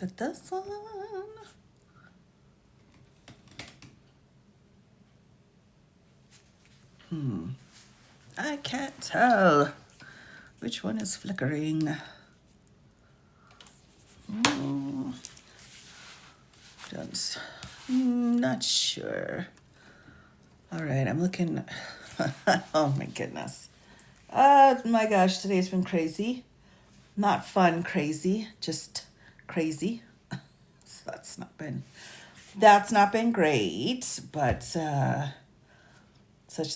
Is it this one? I can't tell which one is flickering. Not sure. All right, I'm looking. Oh my goodness. My gosh, today's been crazy. Not fun, crazy, just crazy. So that's not been great, but such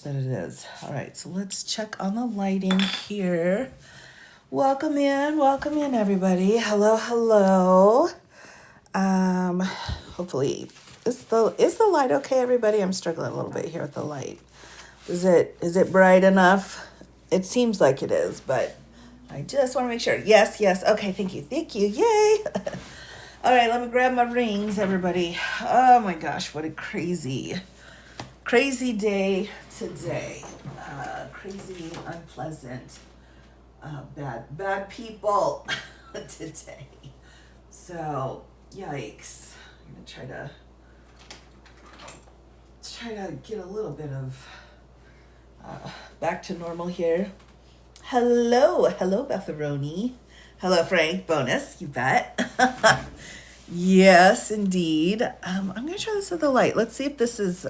that it is. All right, so let's check on the lighting here. Welcome in everybody. Hello, hello. Hopefully is the light okay, everybody? I'm struggling a little bit here with the light. Is it bright enough? It seems like it is, but I just want to make sure. Yes. Okay, thank you. Yay. All right, let me grab my rings, everybody. Oh my gosh, what a crazy day today. Crazy, unpleasant, bad people today. So, yikes. I'm gonna try to get a little bit of back to normal here. Hello, Betharoni. Hello, Frank. Bonus, you bet. Yes, indeed. I'm gonna try this with the light. Let's see if this is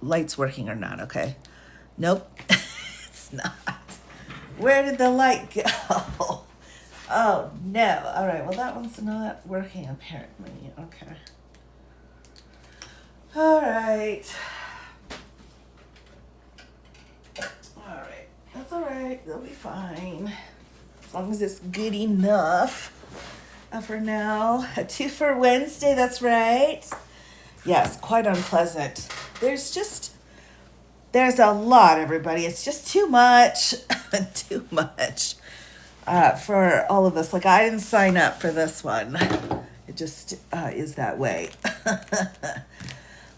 light's working or not. Okay. Nope, it's not. Where did the light go? Oh no. All right. Well, that one's not working apparently. Okay. All right. That's all right. They'll be fine. As long as it's good enough for now. A 2 for Wednesday, that's right. Yes, quite unpleasant. There's a lot, everybody. It's just too much. Too much for all of us. Like, I didn't sign up for this one. It just is that way.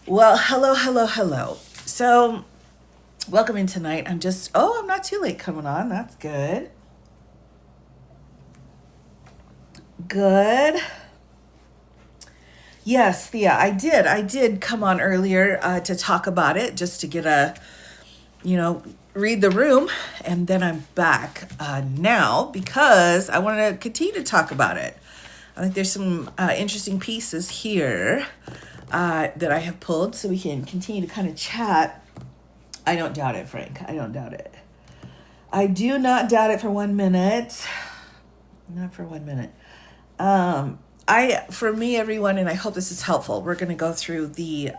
Well, hello. So, welcome in tonight. I'm not too late coming on. That's good. Good. Yes, Thea, I did come on earlier to talk about it, just to get read the room. And then I'm back now because I want to continue to talk about it. I think there's some interesting pieces here that I have pulled so we can continue to kind of chat. I don't doubt it, Frank. I don't doubt it. I do not doubt it for 1 minute. Not for 1 minute. For me, everyone, and I hope this is helpful, we're going to go through the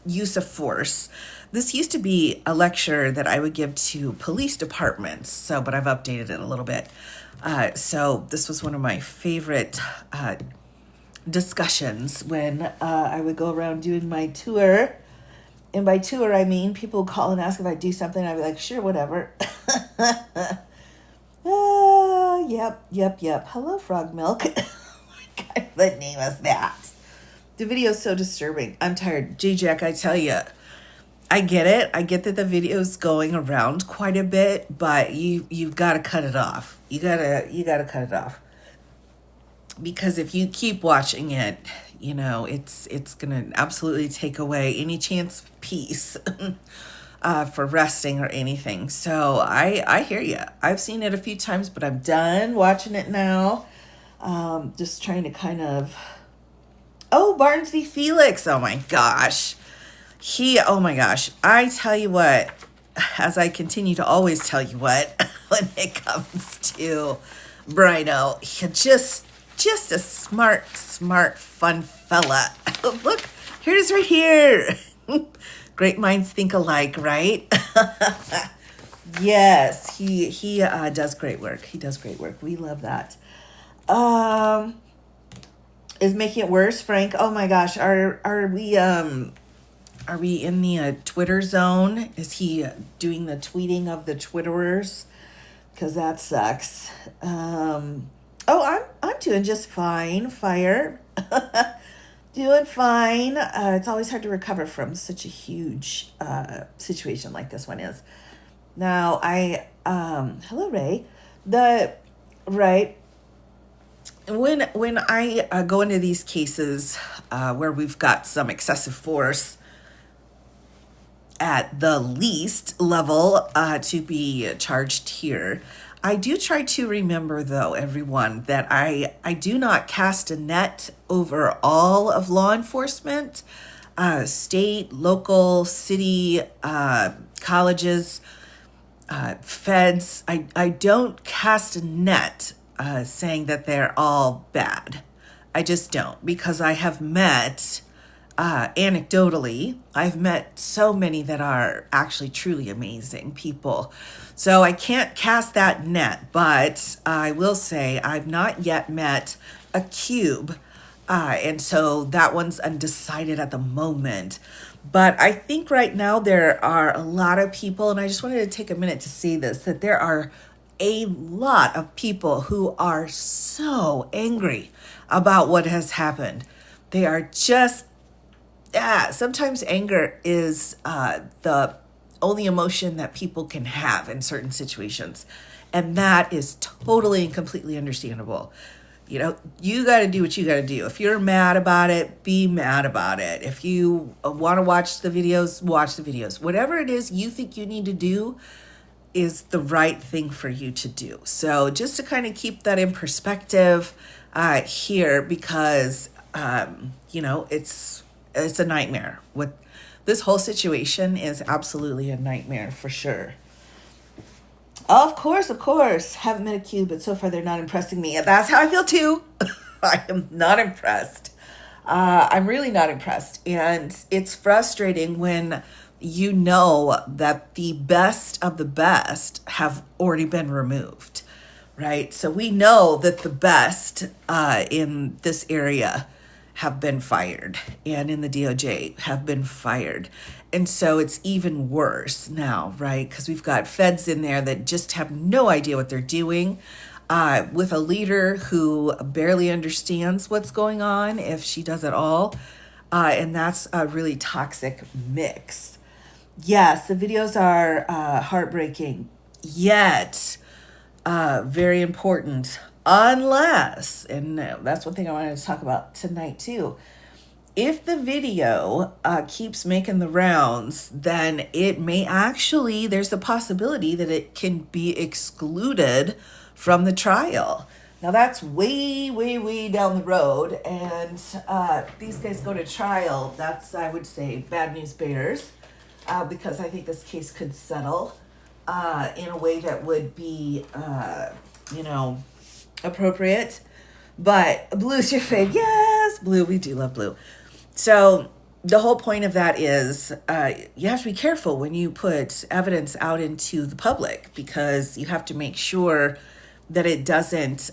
use of force. This used to be a lecture that I would give to police departments, but I've updated it a little bit. So this was one of my favorite discussions when I would go around doing my tour. And by tour, I mean people call and ask if I do something. I'd be like, sure, whatever. Yep. Hello, Frog Milk. What kind of a name is that? The video is so disturbing. I'm tired. J-Jack, I tell you, I get it. I get that the video is going around quite a bit, but you've got to cut it off. You gotta cut it off. Because if you keep watching it, it's gonna absolutely take away any chance of peace for resting or anything. So I hear you. I've seen it a few times, but I'm done watching it now. Just trying to kind of. Oh, Barnes v. Felix. Oh my gosh. I tell you what, as I continue to always tell you what, when it comes to Brino, just a smart, fun fella. Look, here it is right here. Great minds think alike, right? Yes, he does great work. We love that. Is making it worse, Frank? Oh my gosh, are we in the Twitter zone? Is he doing the tweeting of the Twitterers? Because that sucks. I'm doing just fine, Fire. Doing fine. It's always hard to recover from such a huge situation like this one is. Now, hello, Ray. when I go into these cases where we've got some excessive force at the least level to be charged here, I do try to remember, though, everyone, that I do not cast a net over all of law enforcement, state, local, city, colleges, feds. I don't cast a net saying that they're all bad. I just don't, because I have met, anecdotally, I've met so many that are actually truly amazing people. So I can't cast that net, but I will say I've not yet met a cube. And so that one's undecided at the moment. But I think right now there are a lot of people, and I just wanted to take a minute to say this, that there are a lot of people who are so angry about what has happened. They are just, sometimes anger is the only emotion that people can have in certain situations. And that is totally and completely understandable. You know, you got to do what you got to do. If you're mad about it, be mad about it. If you want to watch the videos, watch the videos. Whatever it is you think you need to do is the right thing for you to do. So just to kind of keep that in perspective here, because, it's a nightmare. What this whole situation is absolutely a nightmare for sure. Of course. Haven't met a cube, but so far they're not impressing me. And that's how I feel too. I am not impressed. I'm really not impressed. And it's frustrating when you know that the best of the best have already been removed, right? So we know that the best in this area have been fired, and in the DOJ have been fired. And so it's even worse now, right? Because we've got feds in there that just have no idea what they're doing, with a leader who barely understands what's going on, if she does at all. And that's a really toxic mix. Yes, the videos are heartbreaking, yet very important. Unless, and that's one thing I wanted to talk about tonight too, if the video keeps making the rounds, then it may actually, there's the possibility that it can be excluded from the trial. Now that's way, way, way down the road, and these guys go to trial. That's, I would say, bad news bears, because I think this case could settle in a way that would be, appropriate. But blue's your fave. Yes, blue. We do love blue. So the whole point of that is you have to be careful when you put evidence out into the public, because you have to make sure that it doesn't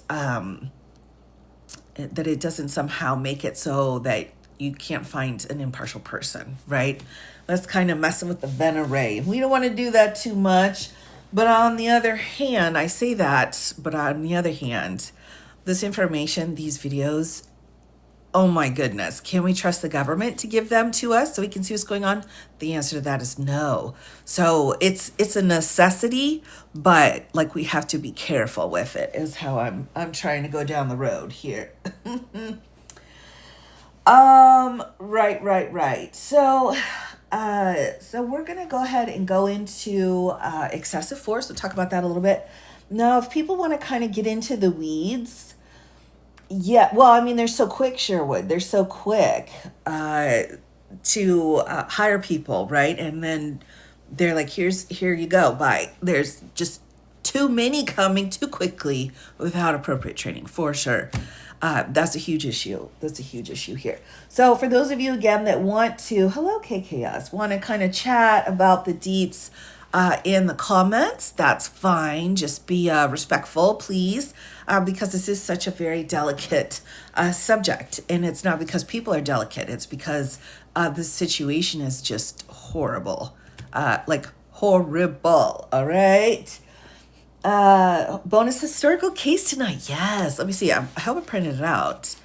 somehow make it so that you can't find an impartial person, right? That's kind of messing with the Venere. We don't want to do that too much. But on the other hand, I say that, but on the other hand, this information, these videos, oh my goodness, can we trust the government to give them to us so we can see what's going on? The answer to that is no. So it's a necessity, but like we have to be careful with it, is how I'm trying to go down the road here. Right. So we're going to go ahead and go into excessive force. We'll talk about that a little bit. Now, if people want to kind of get into the weeds, yeah, well, I mean, they're so quick, Sherwood. They're so quick to hire people, right? And then they're like, here you go, bye. There's just too many coming too quickly without appropriate training, for sure. That's a huge issue. That's a huge issue here. So for those of you, again, that want to, hello, KKS, want to kind of chat about the deets in the comments, that's fine. Just be respectful, please, because this is such a very delicate subject. And it's not because people are delicate. It's because the situation is just horrible. Like horrible, all right? Bonus historical case tonight. Yes. Let me see. I hope I printed it out.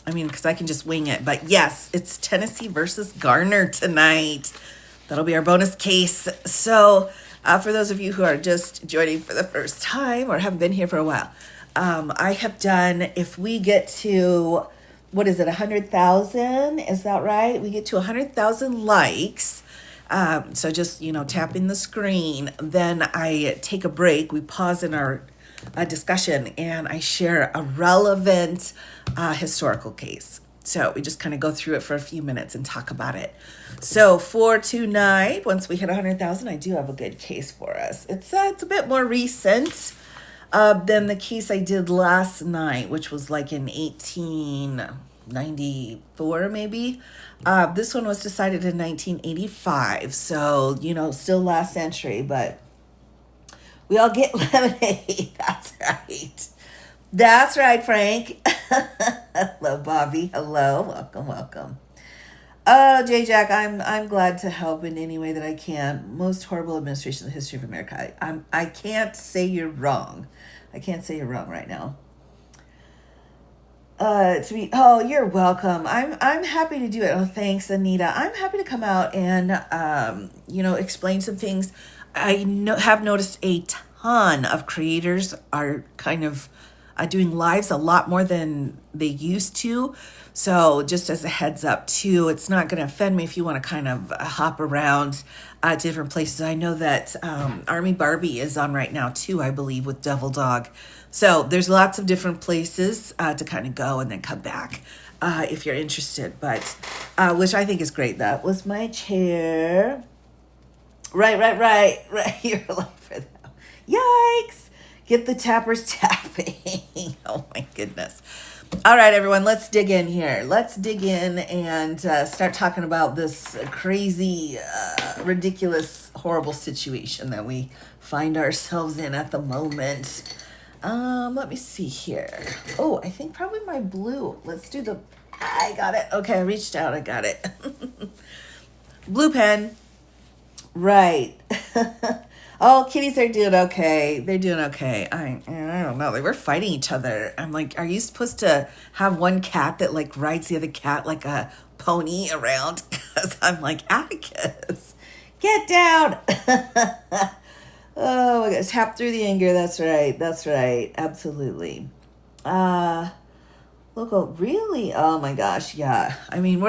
Because I can just wing it. But yes, it's Tennessee versus Garner tonight. That'll be our bonus case. So for those of you who are just joining for the first time or haven't been here for a while, I have done, if we get to, what is it, 100,000? Is that right? We get to 100,000 likes. So just, tapping the screen, then I take a break. We pause in our discussion and I share a relevant historical case. So we just kind of go through it for a few minutes and talk about it. So for tonight, once we hit 100,000, I do have a good case for us. It's a bit more recent than the case I did last night, which was like in 1894, maybe. This one was decided in 1985, so, still last century, but we all get lemonade. That's right. That's right, Frank. Hello, Bobby. Hello. Welcome, welcome. Oh, J. Jack, I'm glad to help in any way that I can. Most horrible administration in the history of America. I can't say you're wrong. I can't say you're wrong right now. You're welcome. I'm happy to do it. Oh, thanks, Anita. I'm happy to come out and explain some things. I have noticed a ton of creators are kind of doing lives a lot more than they used to. So just as a heads up too, it's not going to offend me if you want to kind of hop around different places. I know that Army Barbie is on right now too, I believe, with Devil Dog. So there's lots of different places to kind of go and then come back if you're interested. But which I think is great. That was my chair. Right. You're alive for that. Yikes. Get the tappers tapping. Oh my goodness. All right, everyone, let's dig in here. Let's dig in and start talking about this crazy, ridiculous, horrible situation that we find ourselves in at the moment. Let me see here. Oh, I think probably my blue. Let's do I got it. Okay, I reached out. I got it. Blue pen. Right. Oh, kitties are doing okay. They're doing okay. I don't know. They were fighting each other. I'm like, are you supposed to have one cat that like rides the other cat like a pony around? Because I'm like, Atticus, get down. Oh my gosh, tap through the anger. That's right. Absolutely. Local, really? Oh my gosh, yeah. I mean,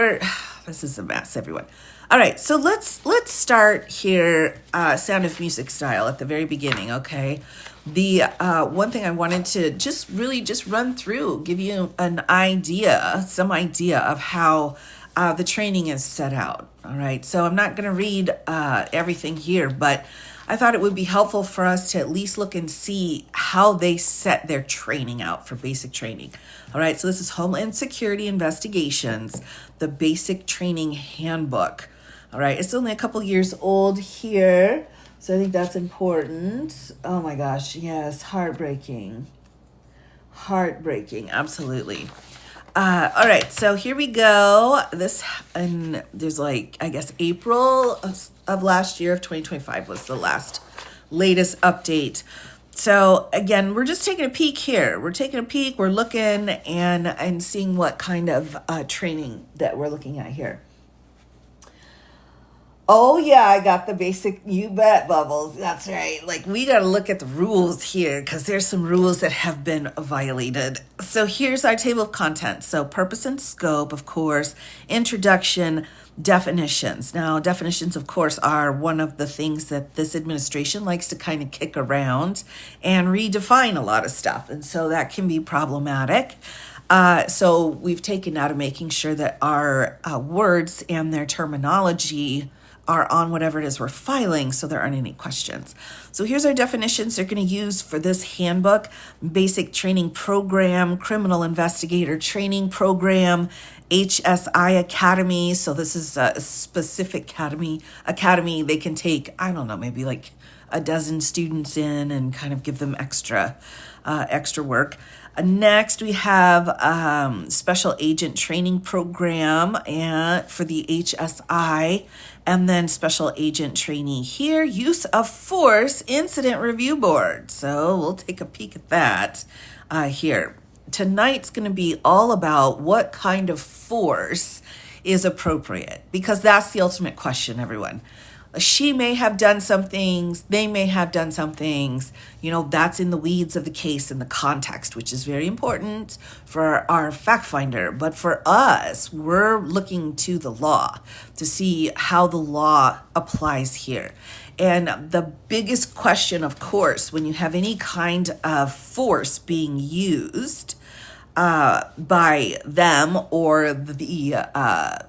this is a mess, everyone. All right, so let's start here, Sound of Music style at the very beginning, okay? The one thing I wanted to just run through, give you some idea of how the training is set out, all right? So I'm not going to read everything here, but I thought it would be helpful for us to at least look and see how they set their training out for basic training. All right, so this is Homeland Security Investigations, the Basic Training Handbook. All right, it's only a couple years old here, so I think that's important. Oh my gosh, yes, heartbreaking, absolutely. All right, so here we go. There's April of last year of 2025 was the latest update. So again, we're just taking a peek here. We're looking and seeing what kind of training that we're looking at here. Oh yeah, I got the basic, you bet, Bubbles. That's right. Like, we got to look at the rules here because there's some rules that have been violated. So here's our table of contents. So purpose and scope, of course, introduction, definitions. Now, definitions, of course, are one of the things that this administration likes to kind of kick around and redefine a lot of stuff. And so that can be problematic. So we've taken out of making sure that our words and their terminology are on whatever it is we're filing, so there aren't any questions. So here's our definitions they're going to use for this handbook: basic training program, criminal investigator training program, HSI Academy. So this is a specific academy they can take, I don't know, maybe like a dozen students in and kind of give them extra work. Next, we have special agent training program for the HSI, and then special agent trainee here, use of force incident review board. So we'll take a peek at that here. Tonight's going to be all about what kind of force is appropriate, because that's the ultimate question, everyone. She may have done some things, they may have done some things. That's in the weeds of the case and the context, which is very important for our fact finder. But for us, we're looking to the law to see how the law applies here. And the biggest question, of course, when you have any kind of force being used by them or the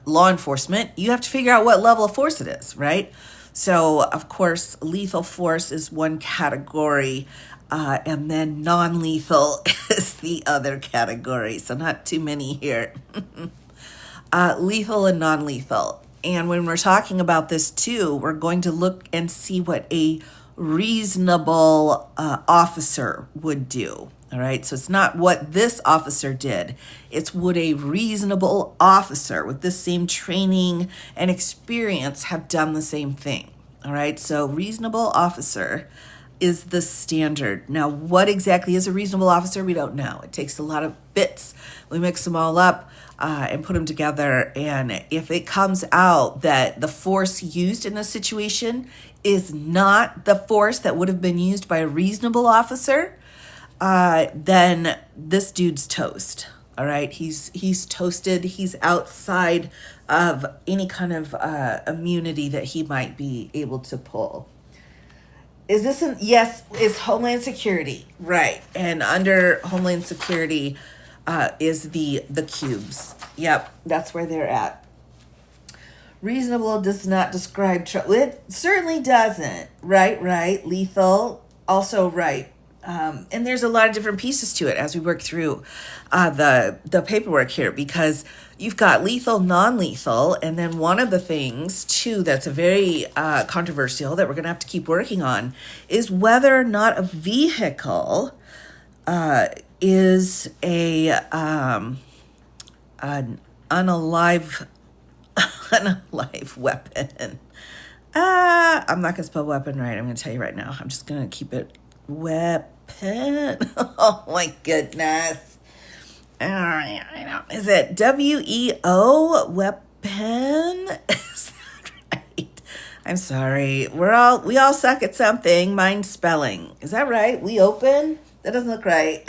law enforcement, you have to figure out what level of force it is, right? So, of course, lethal force is one category, and then non-lethal is the other category. So not too many here. Lethal and non-lethal. And when we're talking about this too, we're going to look and see what a reasonable officer would do. All right, so it's not what this officer did. It's would a reasonable officer with the same training and experience have done the same thing. All right, so reasonable officer is the standard. Now, what exactly is a reasonable officer? We don't know. It takes a lot of bits. We mix them all up and put them together. And if it comes out that the force used in this situation is not the force that would have been used by a reasonable officer, then this dude's toast. All right, he's toasted. He's outside of any kind of immunity that he might be able to pull. Is this yes, it's Homeland Security, right? And under Homeland Security is the cubes. Yep, that's where they're at. Reasonable does not describe it certainly doesn't. Right. Lethal, also right. And there's a lot of different pieces to it as we work through the paperwork here, because you've got lethal, non-lethal, and then one of the things too that's a very controversial that we're going to have to keep working on is whether or not a vehicle is an unalive weapon. I'm not going to spell weapon right. I'm going to tell you right now. I'm just going to keep it weapon. Oh my goodness. All right, I know. Is it WEO weapon? Is that right? I'm sorry. We all suck at something. Mine's spelling. Is that right? We open? That doesn't look right.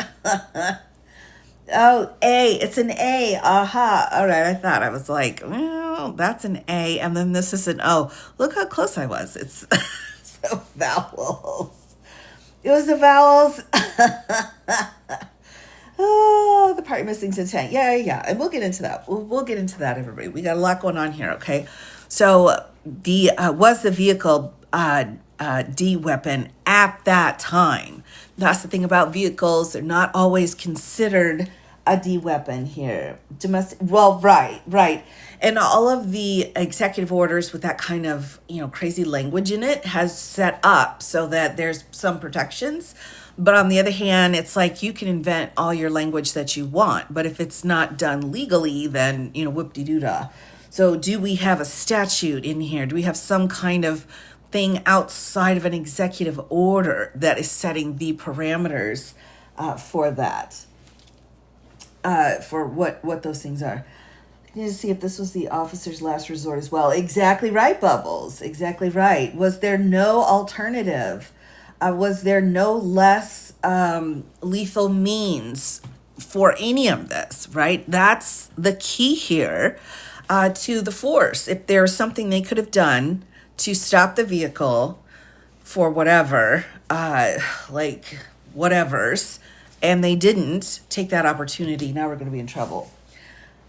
Oh, A. It's an A. Aha. All right. I thought I was like, well, that's an A. And then this is an O. Look how close I was. It's so vowels. It was the vowels. Oh, the part missing's intent. Yeah. And we'll get into that. We'll get into that, everybody. We got a lot going on here, okay? So was the vehicle D weapon at that time? That's the thing about vehicles. They're not always considered a D weapon here. Right. And all of the executive orders with that kind of, crazy language in it has set up so that there's some protections. But on the other hand, it's like you can invent all your language that you want. But if it's not done legally, then, whoop-de-doo-dah. So do we have a statute in here? Do we have some kind of thing outside of an executive order that is setting the parameters for that? For what those things are. I need to see if this was the officer's last resort as well. Exactly right, Bubbles. Exactly right. Was there no alternative? Was there no less lethal means for any of this, right? That's the key here to the force. If there's something they could have done to stop the vehicle for whatever, like whatevers, and they didn't take that opportunity, now we're going to be in trouble.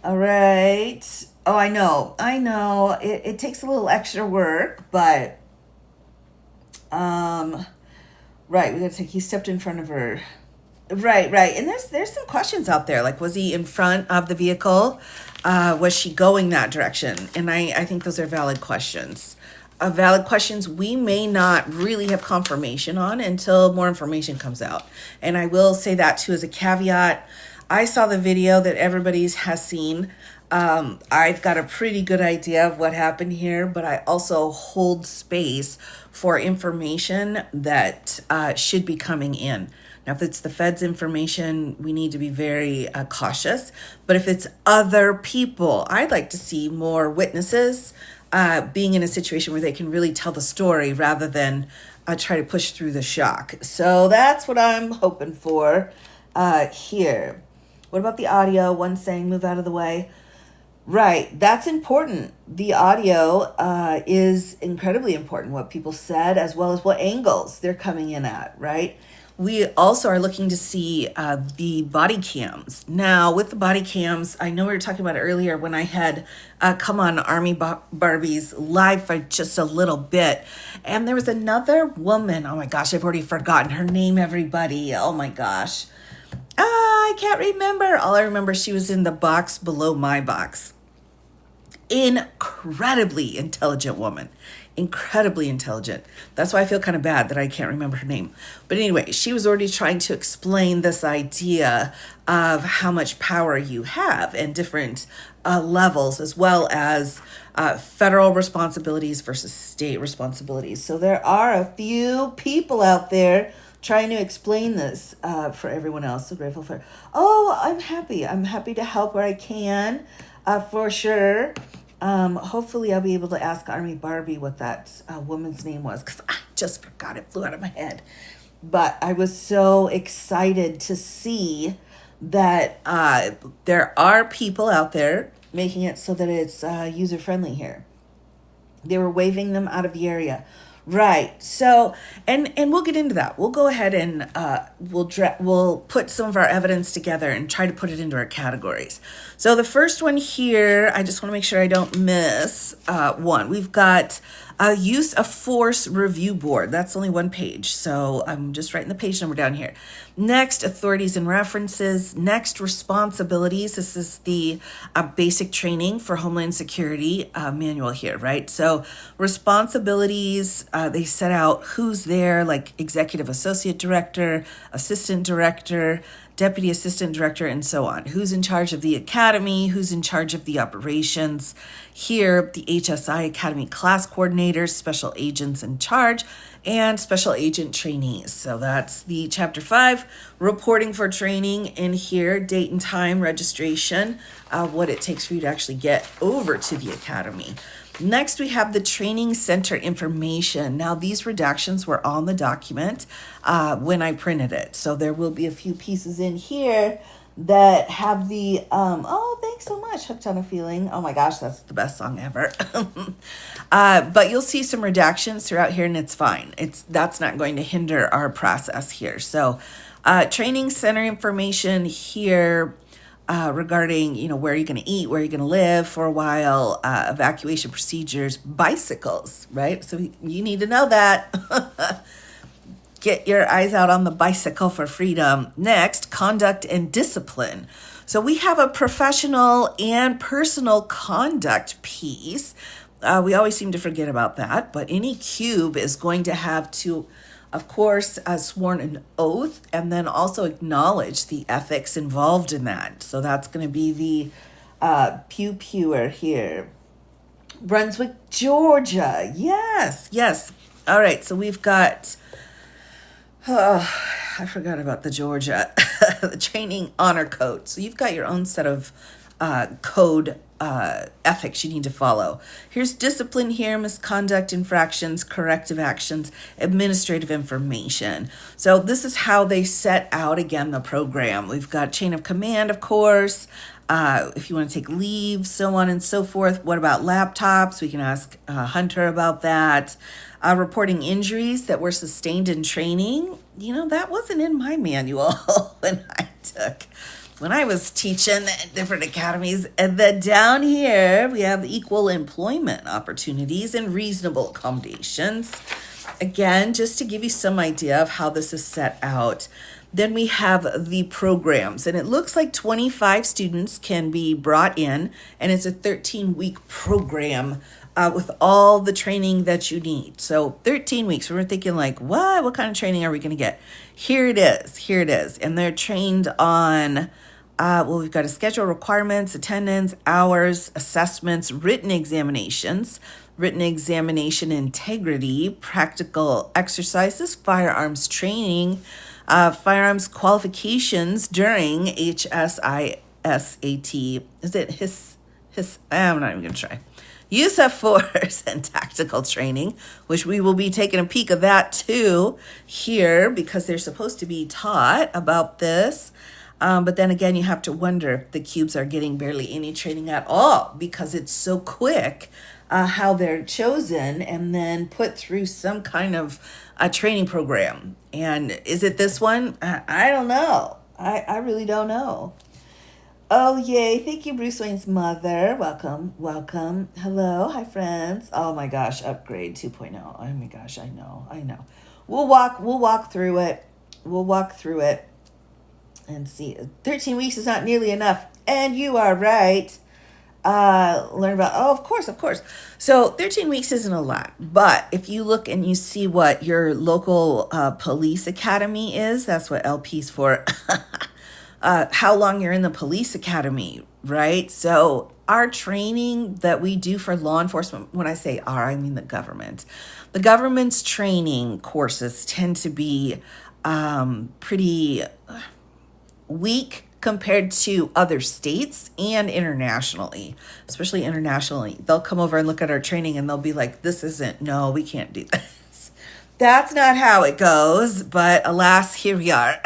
All right. Oh, I know. It takes a little extra work, but right, we got to take, he stepped in front of her. Right. And there's some questions out there. Like, was he in front of the vehicle? Was she going that direction? And I think those are valid questions. Valid questions we may not really have confirmation on until more information comes out. And I will say that too as a caveat. I saw the video that everybody has seen. I've got a pretty good idea of what happened here, but I also hold space for information that should be coming in. Now, if it's the Fed's information, we need to be very cautious. But if it's other people, I'd like to see more witnesses being in a situation where they can really tell the story rather than try to push through the shock. So that's what I'm hoping for here. What about the audio? One saying move out of the way. Right, that's important. The audio is incredibly important, what people said, as well as what angles they're coming in at, right? We also are looking to see the body cams. Now, with the body cams, I know we were talking about it earlier when I had come on Army Barbies live for just a little bit. And there was another woman. Oh my gosh, I've already forgotten her name, everybody. Oh my gosh. I can't remember. All I remember, she was in the box below my box. Incredibly intelligent woman. Incredibly intelligent. That's why I feel kind of bad that I can't remember her name. But anyway, she was already trying to explain this idea of how much power you have and different levels, as well as federal responsibilities versus state responsibilities. So there are a few people out there trying to explain this for everyone else. So grateful for, oh, I'm happy. I'm happy to help where I can, for sure. Hopefully I'll be able to ask Army Barbie what that woman's name was, because I just forgot. It flew out of my head. But I was so excited to see that there are people out there making it so that it's user-friendly here. They were waving them out of the area. Right. So, and we'll get into that. We'll go ahead and we'll put some of our evidence together and try to put it into our categories. So the first one here, I just want to make sure I don't miss one. We've got a use of force review board. That's only one page. So I'm just writing the page number down here. Next, authorities and references. Next, responsibilities. This is the basic training for Homeland Security manual here, right? So responsibilities, they set out who's there, like executive associate director, assistant director, deputy assistant director, and so on. Who's in charge of the academy, who's in charge of the operations. Here, the HSI Academy class coordinators, special agents in charge, and special agent trainees. So that's the Chapter 5, reporting for training in here, date and time, registration, what it takes for you to actually get over to the academy. Next, we have the training center information. Now, these redactions were on the document when I printed it. So there will be a few pieces in here that have the, oh, thanks so much, Hooked on a Feeling. Oh my gosh, that's the best song ever. But you'll see some redactions throughout here, and it's fine. That's not going to hinder our process here. So training center information here, regarding, where you're going to eat, where you're going to live for a while, evacuation procedures, bicycles, right? So you need to know that. Get your eyes out on the bicycle for freedom. Next, conduct and discipline. So we have a professional and personal conduct piece. We always seem to forget about that, but any cube is going to have to, of course, sworn an oath and then also acknowledge the ethics involved in that. So that's going to be the pew-pewer here. Brunswick, Georgia. Yes. All right, so we've got, I forgot about the Georgia, the training honor code. So you've got your own set of code ethics you need to follow. Here's discipline here, misconduct, infractions, corrective actions, administrative information. So this is how they set out, again, the program. We've got chain of command, of course, if you want to take leave, so on and so forth. What about laptops? We can ask Hunter about that. Reporting injuries that were sustained in training. That wasn't in my manual when I was teaching at different academies. And then down here, we have equal employment opportunities and reasonable accommodations. Again, just to give you some idea of how this is set out. Then we have the programs, and it looks like 25 students can be brought in, and it's a 13-week program with all the training that you need. So 13 weeks, we were thinking like, what kind of training are we going to get? Here it is. And they're trained on, we've got a schedule, requirements, attendance, hours, assessments, written examination integrity, practical exercises, firearms training, firearms qualifications during HSISAT. Is it his? I'm not even going to try. use of force and tactical training, which we will be taking a peek of that too here because they're supposed to be taught about this. But then again, you have to wonder if the cubes are getting barely any training at all because it's so quick how they're chosen and then put through some kind of a training program. And is it this one? I don't know. I really don't know. Oh, yay. Thank you, Bruce Wayne's mother. Welcome. Welcome. Hello. Hi, friends. Oh, my gosh. Upgrade 2.0. Oh, my gosh. I know. We'll walk through it. We'll walk through it and see. 13 weeks is not nearly enough. And you are right. Learn about, oh, of course. So 13 weeks isn't a lot. But if you look and you see what your local police academy is, that's what LP's for. How long you're in the police academy, right? So our training that we do for law enforcement, when I say our, I mean the government. The government's training courses tend to be pretty weak compared to other states and internationally, especially internationally. They'll come over and look at our training and they'll be like, no, we can't do this. That's not how it goes, but alas, here we are.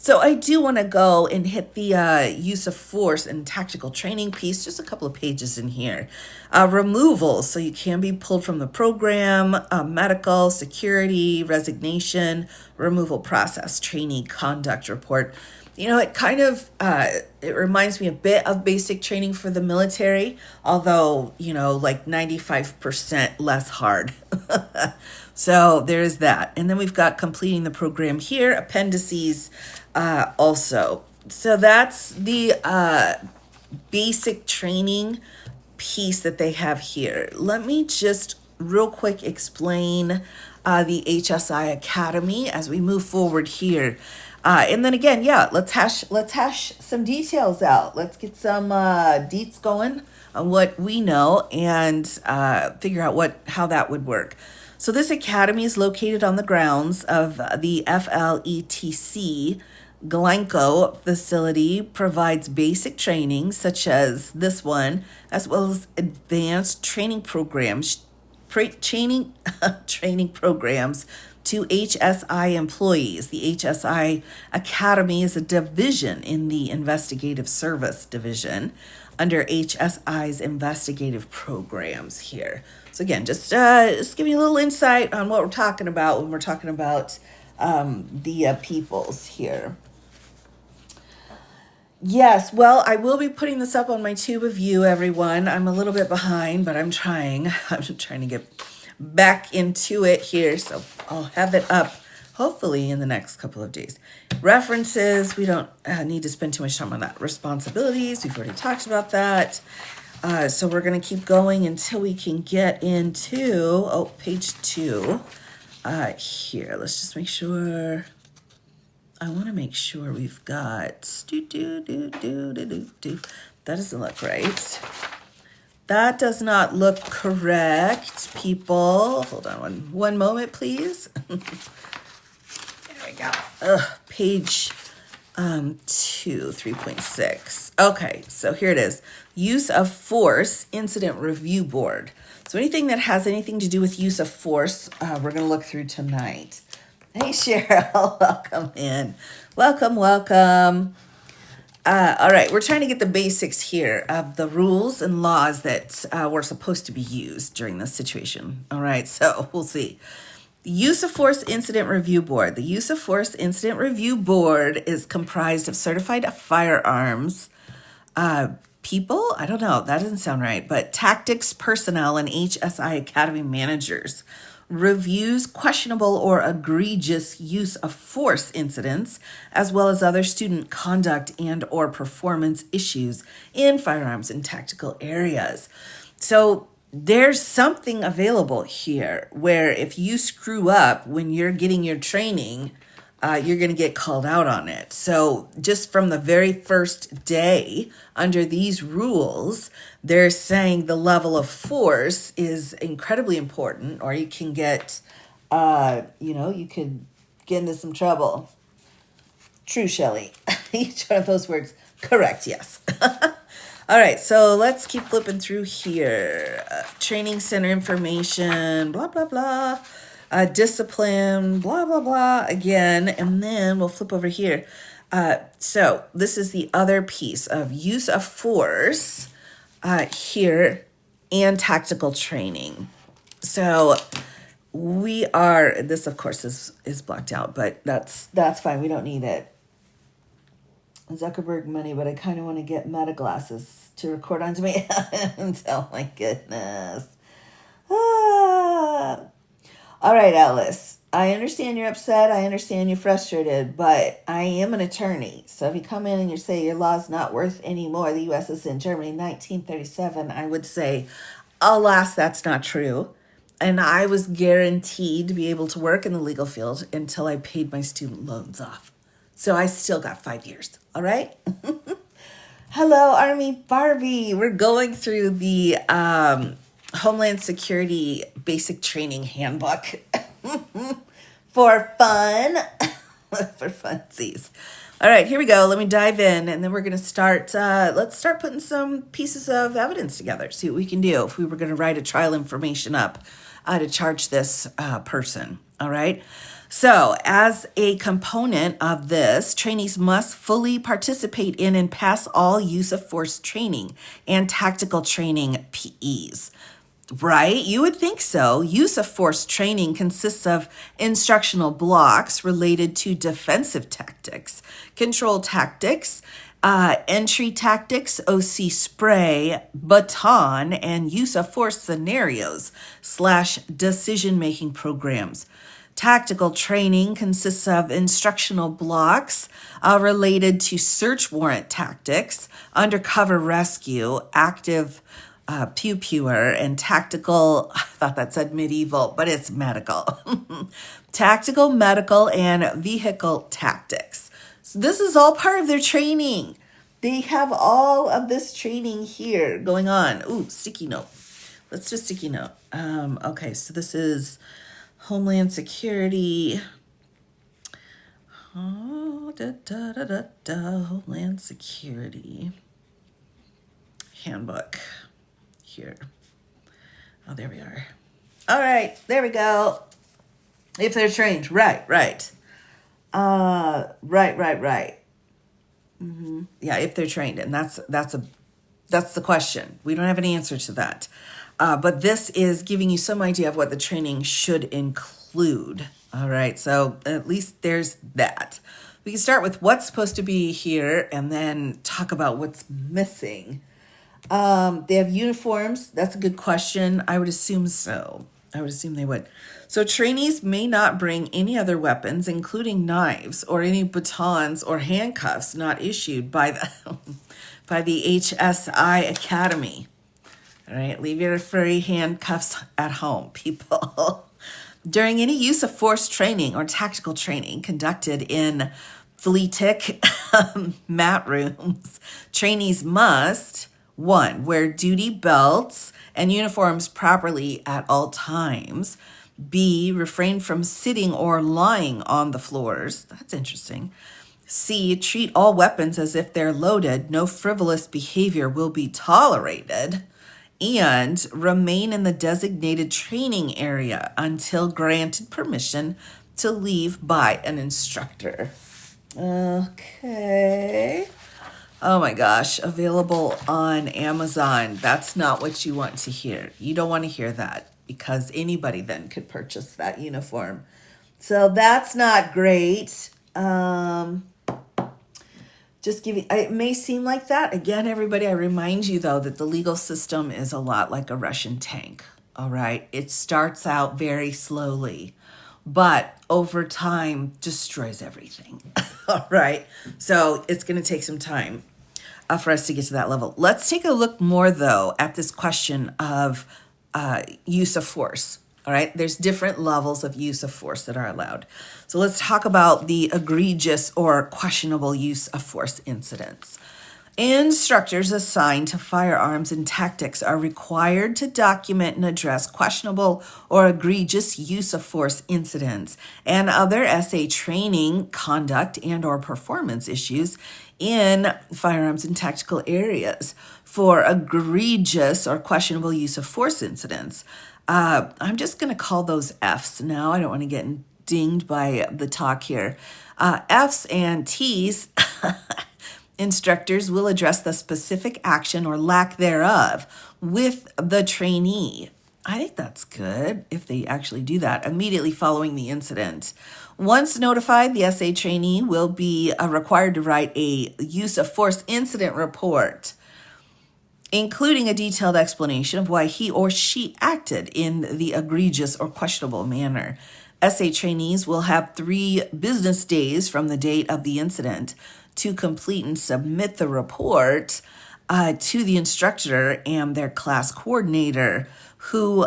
So I do want to go and hit the use of force and tactical training piece, just a couple of pages in here. Removal, so you can be pulled from the program, medical, security, resignation, removal process, trainee conduct report. You know, it kind of, it reminds me a bit of basic training for the military, although, you know, like 95% less hard. So there's that. And then we've got completing the program here, appendices also. So that's the basic training piece that they have here. Let me just real quick explain the HSI Academy as we move forward here. And then again, yeah, let's hash some details out. Let's get some deets going on what we know and figure out how that would work. So this academy is located on the grounds of the FLETC Glencoe facility, provides basic training such as this one, as well as advanced training programs, training programs to HSI employees. The HSI Academy is a division in the Investigative Service Division under HSI's investigative programs here. So again, just giving you a little insight on what we're talking about when we're talking about the peoples here. Yes, well, I will be putting this up on my Tube of You, everyone. I'm a little bit behind, but I'm trying. I'm trying to get back into it here, so I'll have it up hopefully in the next couple of days. References, we don't need to spend too much time on that. Responsibilities, we've already talked about that. So we're going to keep going until we can get into, page 2. Here, let's just make sure. I want to make sure we've got, that doesn't look right. That does not look correct, people. Hold on one moment, please. There we go. Page 2, 3.6. Okay, so here it is. Use of force incident review board. So anything that has anything to do with use of force, we're going to look through tonight. Hey, Cheryl, welcome in. Welcome. All right, we're trying to get the basics here of the rules and laws that were supposed to be used during this situation. All right, so we'll see. The Use of Force Incident Review Board. The Use of Force Incident Review Board is comprised of certified firearms people. I don't know, that doesn't sound right, but tactics personnel and HSI Academy managers. Reviews questionable or egregious use of force incidents, as well as other student conduct and or performance issues in firearms and tactical areas. So there's something available here where if you screw up when you're getting your training, you're going to get called out on it. So just from the very first day under these rules, they're saying the level of force is incredibly important, or you can get, you could get into some trouble. True, Shelley. Each one of those words. Correct, yes. All right, so let's keep flipping through here. Training center information, blah, blah, blah. Discipline, blah, blah, blah, again. And then we'll flip over here. So this is the other piece of use of force here and tactical training. So we are, this of course is blocked out, but that's fine. We don't need it. Zuckerberg money, but I kind of want to get Meta glasses to record onto my hands. Oh my goodness. Ah. All right, Alice. I understand you're upset. I understand you're frustrated, but I am an attorney. So if you come in and you say your law's not worth any more, the U.S. is in Germany, 1937, I would say, alas, that's not true. And I was guaranteed to be able to work in the legal field until I paid my student loans off. So I still got 5 years. All right. Hello, Army Barbie. We're going through the Homeland Security Basic Training Handbook for fun, for funsies. All right, here we go. Let me dive in, and then we're going to start. Let's start putting some pieces of evidence together. See what we can do if we were going to write a trial information up to charge this person. All right. So, as a component of this, trainees must fully participate in and pass all use of force training and tactical training PEs. Right? You would think so. Use of force training consists of instructional blocks related to defensive tactics, control tactics, entry tactics, OC spray, baton, and use of force scenarios / decision-making programs. Tactical training consists of instructional blocks related to search warrant tactics, undercover rescue, active pew-pewer, and tactical, I thought that said medieval, but it's medical. Tactical, medical, and vehicle tactics. So this is all part of their training. They have all of this training here going on. Ooh, sticky note. Let's do sticky note. Okay, so this is Homeland Security. Homeland Security Handbook. Here. Oh, there we are. All right, there we go. If they're trained, right. Right. Yeah, if they're trained, and that's the question. We don't have an answer to that. But this is giving you some idea of what the training should include. All right, so at least there's that. We can start with what's supposed to be here and then talk about what's missing. They have uniforms. That's a good question. I would assume so. I would assume they would. So trainees may not bring any other weapons, including knives or any batons or handcuffs not issued by the by the HSI Academy. All right, leave your furry handcuffs at home, people. During any use of force training or tactical training conducted in FLETIC mat rooms, trainees must 1. Wear duty belts and uniforms properly at all times. B. Refrain from sitting or lying on the floors. That's interesting. C. Treat all weapons as if they're loaded. No frivolous behavior will be tolerated. And remain in the designated training area until granted permission to leave by an instructor. Okay. Oh my gosh, available on Amazon. That's not what you want to hear. You don't want to hear that because anybody then could purchase that uniform. So that's not great. Just giving, it may seem like that. Again, everybody, I remind you though that the legal system is a lot like a Russian tank. All right. It starts out very slowly, but over time destroys everything. All right. So it's going to take some time for us to get to that level. Let's take a look more though at this question of use of force. All right. There's different levels of use of force that are allowed. So let's talk about the egregious or questionable use of force incidents. Instructors assigned to firearms and tactics are required to document and address questionable or egregious use of force incidents and other SA training, conduct, and or performance issues in firearms and tactical areas for egregious or questionable use of force incidents. I'm just going to call those Fs now. I don't want to get dinged by the talk here. Fs and Ts. Instructors will address the specific action or lack thereof with the trainee. I think that's good if they actually do that immediately following the incident. Once notified, the SA trainee will be required to write a use of force incident report, including a detailed explanation of why he or she acted in the egregious or questionable manner. SA trainees will have 3 business days from the date of the incident to complete and submit the report to the instructor and their class coordinator, who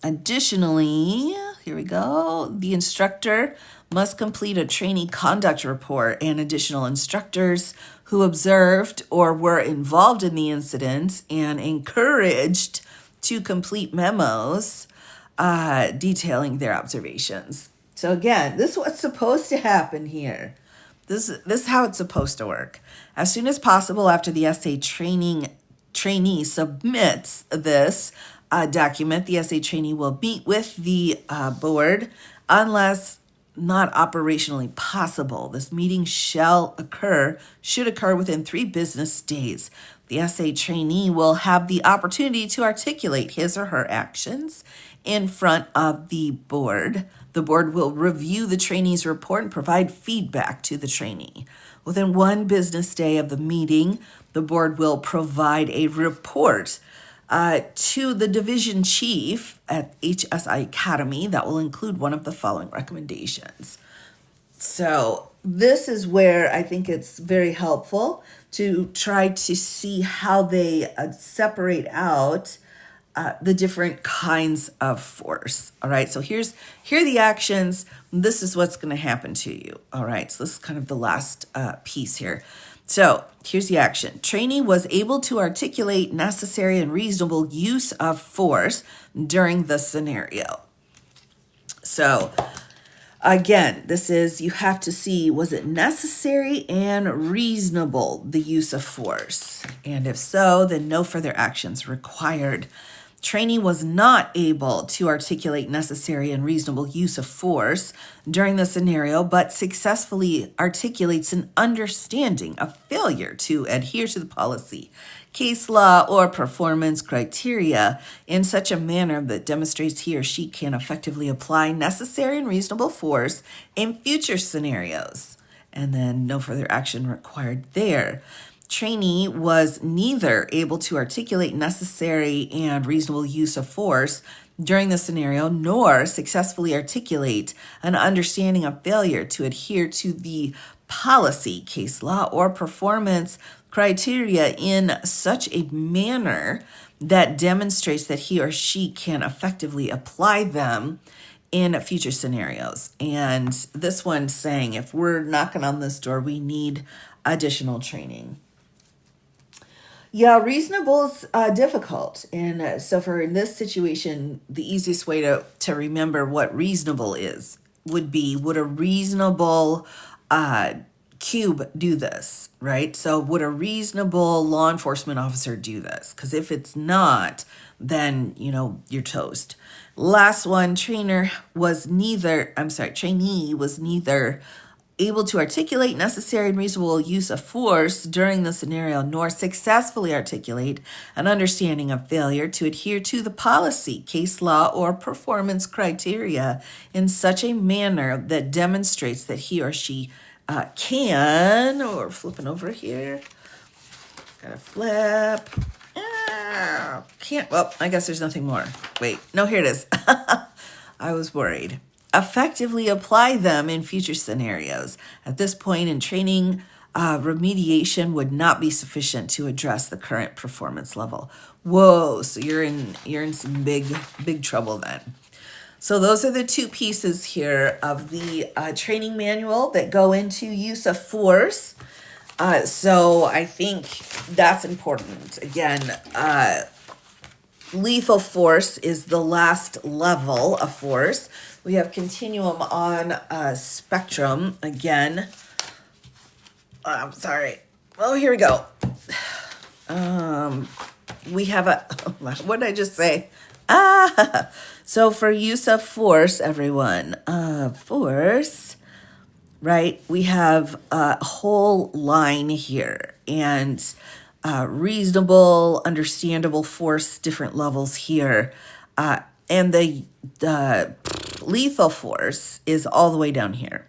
additionally, here we go, the instructor must complete a trainee conduct report, and additional instructors who observed or were involved in the incident and encouraged to complete memos detailing their observations. So again, this is what's supposed to happen here. This is how it's supposed to work. As soon as possible after the SA trainee submits this document, the SA trainee will meet with the board unless not operationally possible. This meeting should occur within 3 business days. The SA trainee will have the opportunity to articulate his or her actions in front of the board. The board will review the trainee's report and provide feedback to the trainee. Within 1 business day of the meeting, the board will provide a report to the division chief at HSI Academy that will include one of the following recommendations. So this is where I think it's very helpful to try to see how they separate out the different kinds of force. All right, so here are the actions. This is what's going to happen to you. All right, so this is kind of the last piece here. So here's the action. Trainee was able to articulate necessary and reasonable use of force during the scenario. So again, this is, you have to see, was it necessary and reasonable, the use of force? And if so, then no further actions required. Trainee was not able to articulate necessary and reasonable use of force during the scenario, but successfully articulates an understanding of failure to adhere to the policy, case law, or performance criteria in such a manner that demonstrates he or she can effectively apply necessary and reasonable force in future scenarios. And then no further action required there. Trainee was neither able to articulate necessary and reasonable use of force during the scenario, nor successfully articulate an understanding of failure to adhere to the policy, case law, or performance criteria in such a manner that demonstrates that he or she can effectively apply them in future scenarios. And this one's saying if we're knocking on this door, we need additional training. Yeah, reasonable is difficult. And so for in this situation, the easiest way to remember what reasonable is would be, would a reasonable cube do this, right? So would a reasonable law enforcement officer do this? Because if it's not, then, you're toast. Last one, trainee was neither able to articulate necessary and reasonable use of force during the scenario, nor successfully articulate an understanding of failure to adhere to the policy, case law, or performance criteria in such a manner that demonstrates that he or she can, or flipping over here, gotta flip, can't, well, I guess there's nothing more. Wait, no, here it is. I was worried. Effectively apply them in future scenarios. At this point in training, remediation would not be sufficient to address the current performance level. Whoa, so you're in some big trouble then. So those are the 2 pieces here of the training manual that go into use of force. So I think that's important. Again, lethal force is the last level of force. We have continuum on spectrum. Again, I'm sorry. Oh, here we go. We have a, what did I just say? So for use of force, everyone, force, right? We have a whole line here, and reasonable, understandable force, different levels here. And the lethal force is all the way down here,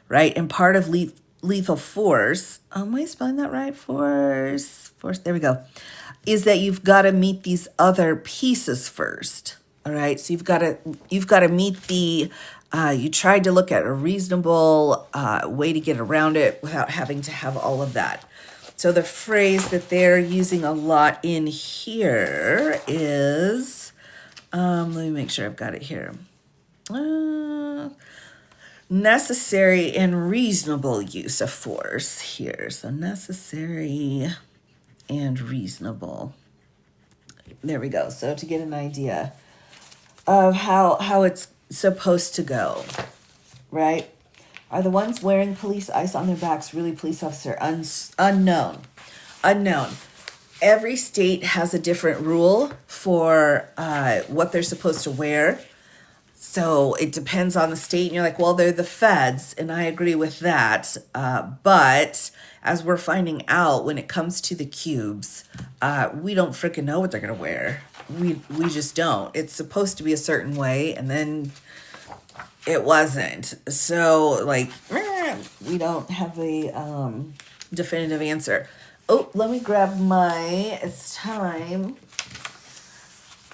right? And part of lethal force, am I spelling that right? Force, there we go, is that you've got to meet these other pieces first. All right, so you've got to meet the. You tried to look at a reasonable way to get around it without having to have all of that. So the phrase that they're using a lot in here is, let me make sure I've got it here. Necessary and reasonable use of force here. So necessary and reasonable. There we go. So to get an idea of how it's supposed to go, right? Are the ones wearing police ice on their backs really police officer? Unknown. Every state has a different rule for what they're supposed to wear. So it depends on the state. And you're like, well, they're the feds. And I agree with that. But as we're finding out when it comes to the cubes, we don't freaking know what they're going to wear. We just don't. It's supposed to be a certain way. And then it wasn't. So like, we don't have a definitive answer. Oh, let me grab it's time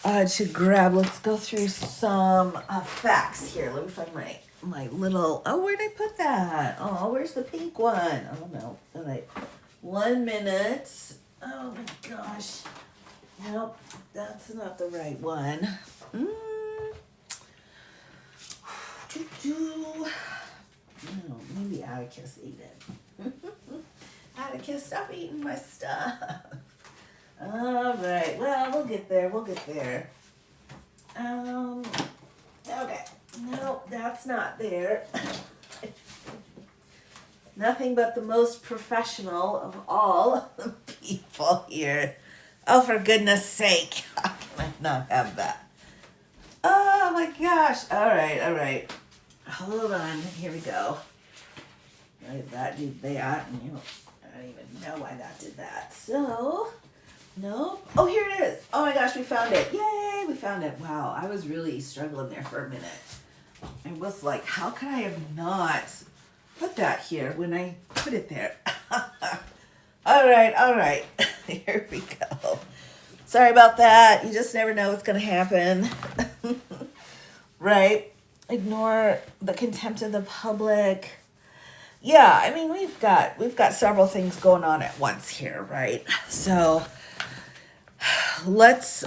to grab, let's go through some facts here. Let me find my little, where'd I put that? Oh, where's the pink one? Oh no, all right. 1 minute. Oh my gosh. Nope, that's not the right one. Oh, maybe Atticus ate it. Atticus, stop eating my stuff. All right. Well, we'll get there. Okay. No, that's not there. Nothing but the most professional of all the people here. Oh, for goodness sake. How can I not have that? Oh my gosh. All right. Hold on. Here we go. That did that. And I don't even know why that did that. So, no. Oh, here it is. Oh my gosh, we found it. Yay, we found it. Wow, I was really struggling there for a minute. I was like, how could I have not put that here when I put it there? All right. Here we go. Sorry about that. You just never know what's going to happen. Right? Ignore the contempt of the public. Yeah, I mean, we've got several things going on at once here, right? So let's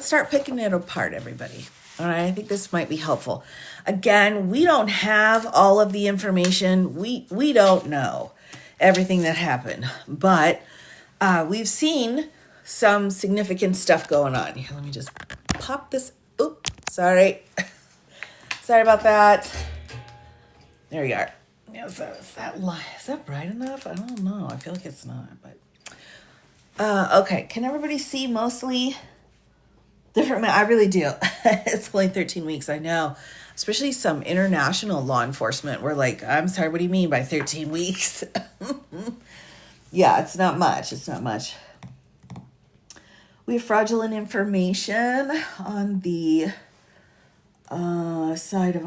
start picking it apart, everybody. All right, I think this might be helpful. Again, we don't have all of the information. We don't know everything that happened, but we've seen some significant stuff going on. Here, let me just pop this. Oops, sorry. Sorry about that. There you are. Yeah, so is that bright enough? I don't know. I feel like it's not, but okay. Can everybody see mostly different? I really do. It's only 13 weeks. I know. Especially some international law enforcement were like, I'm sorry, what do you mean by 13 weeks? Yeah, it's not much. We have fraudulent information on the side of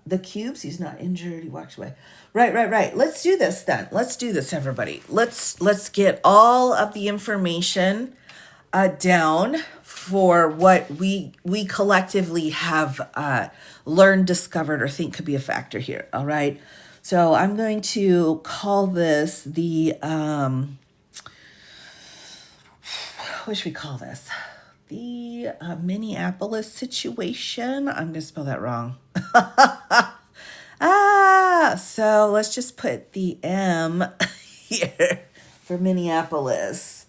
the cubes. He's not injured. He walked away. Right. Let's do this then. Let's do this, everybody. Let's get all of the information down for what we collectively have learned, discovered, or think could be a factor here. All right. So I'm going to call this the what should we call this? The Minneapolis situation. I'm going to spell that wrong. So let's just put the M here for Minneapolis.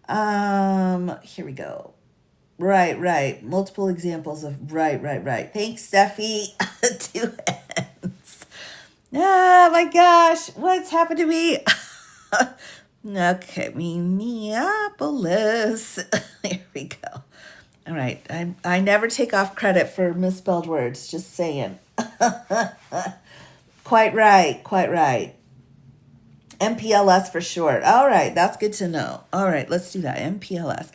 Here we go. Right. Multiple examples of right. Thanks, Steffi. Two ends. Oh my gosh, what's happened to me? Okay, Minneapolis. Here we go. All right, I never take off credit for misspelled words, just saying. Quite right. MPLS for short. All right, that's good to know. All right, let's do that. MPLS.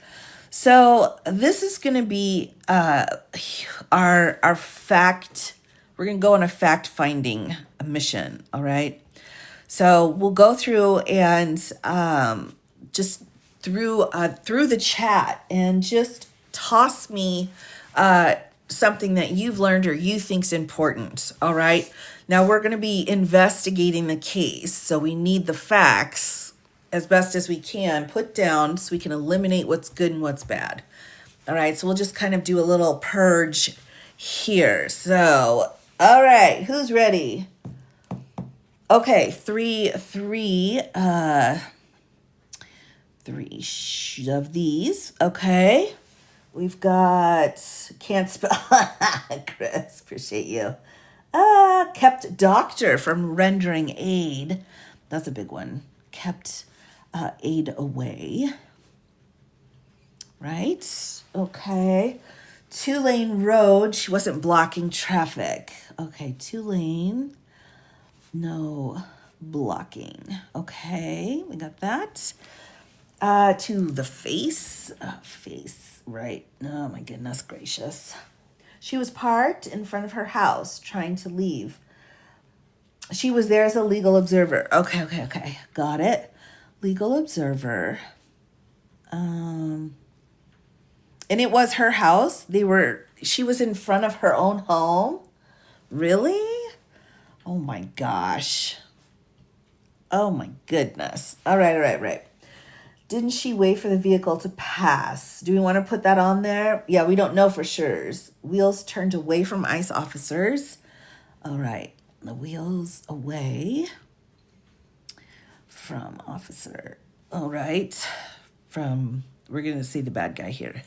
So this is going to be our fact. We're going to go on a fact finding mission. All right. So we'll go through and just through the chat and just toss me something that you've learned or you think's important. All right. Now we're going to be investigating the case. So we need the facts as best as we can put down so we can eliminate what's good and what's bad. All right. So we'll just kind of do a little purge here. So, all right. Who's ready? Okay. Three of these. Okay. We've got, can't spell, Chris, appreciate you. Kept doctor from rendering aid. That's a big one. Kept aid away. Right? Okay. 2-lane road. She wasn't blocking traffic. Okay, 2-lane. No blocking. Okay, we got that. To the face. Face, right. Oh my goodness gracious. She was parked in front of her house trying to leave. She was there as a legal observer. Okay. Got it. Legal observer. And it was her house. She was in front of her own home. Really? Oh my gosh. Oh my goodness. All right. Didn't she wait for the vehicle to pass? Do we want to put that on there? Yeah, we don't know for sure. Wheels turned away from ICE officers. All right. The wheels away from officer. All right. We're going to see the bad guy here.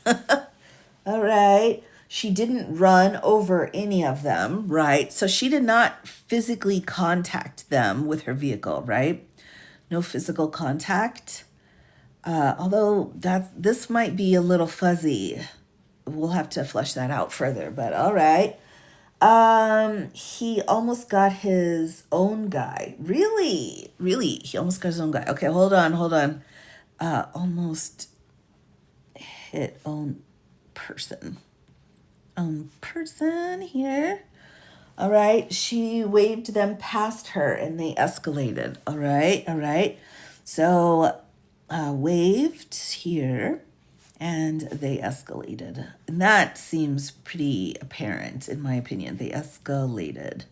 All right. She didn't run over any of them, right? So she did not physically contact them with her vehicle, right? No physical contact. Although this might be a little fuzzy. We'll have to flesh that out further, but all right. He almost got his own guy. Really? He almost got his own guy. Okay, hold on. Almost hit own person. Own person here. All right. She waved them past her and they escalated. All right. So, waved here and they escalated. And that seems pretty apparent in my opinion. They escalated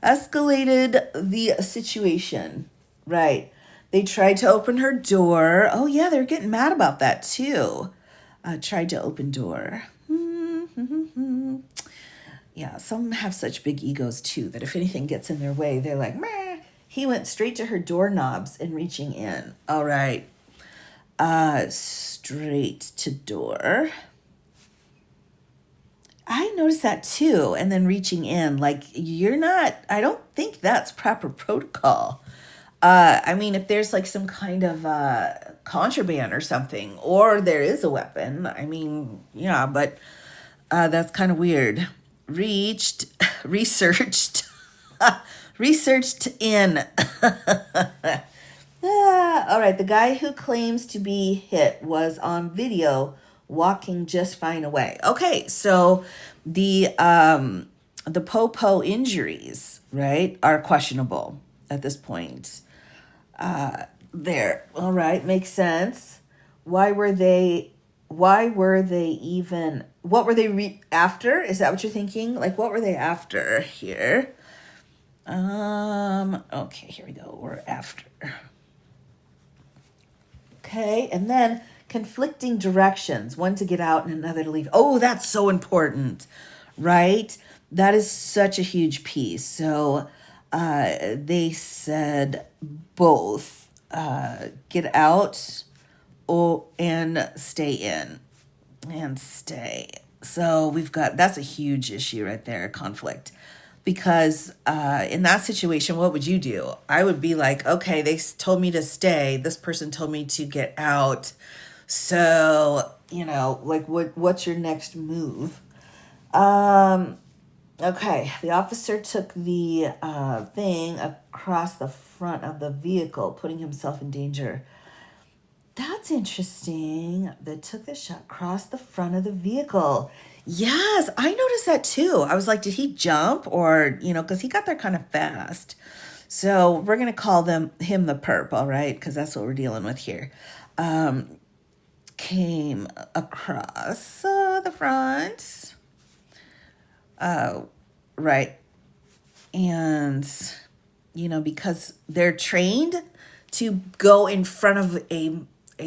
the situation, right? They tried to open her door. Oh yeah, they're getting mad about that too. Tried to open door. Yeah, some have such big egos too that if anything gets in their way, they're like, meh. He went straight to her doorknobs and reaching in. All right. Straight to door. I noticed that too. And then reaching in, like I don't think that's proper protocol. I mean, if there's like some kind of contraband or something, or there is a weapon, I mean, yeah, but that's kind of weird. Researched in. All right, the guy who claims to be hit was on video walking just fine away. Okay, so the popo injuries, right, are questionable at this point. There. All right, makes sense. What were they after? Is that what you're thinking? Like, what were they after here? Okay, here we go. We're after. Okay, and then conflicting directions, one to get out and another to leave. Oh, that's so important, right? That is such a huge piece. So they said both get out and stay in and stay. So we've got, that's a huge issue right there, conflict. Because in that situation, what would you do? I would be like, okay, they told me to stay. This person told me to get out. So, like what's your next move? Okay, the officer took the thing across the front of the vehicle, putting himself in danger. That's interesting. They took the shot across the front of the vehicle. Yes, I noticed that too. I was like, did he jump or, because he got there kind of fast. So we're going to call him the perp, all right? Because that's what we're dealing with here. Came across the front. Right. And, because they're trained to go in front of a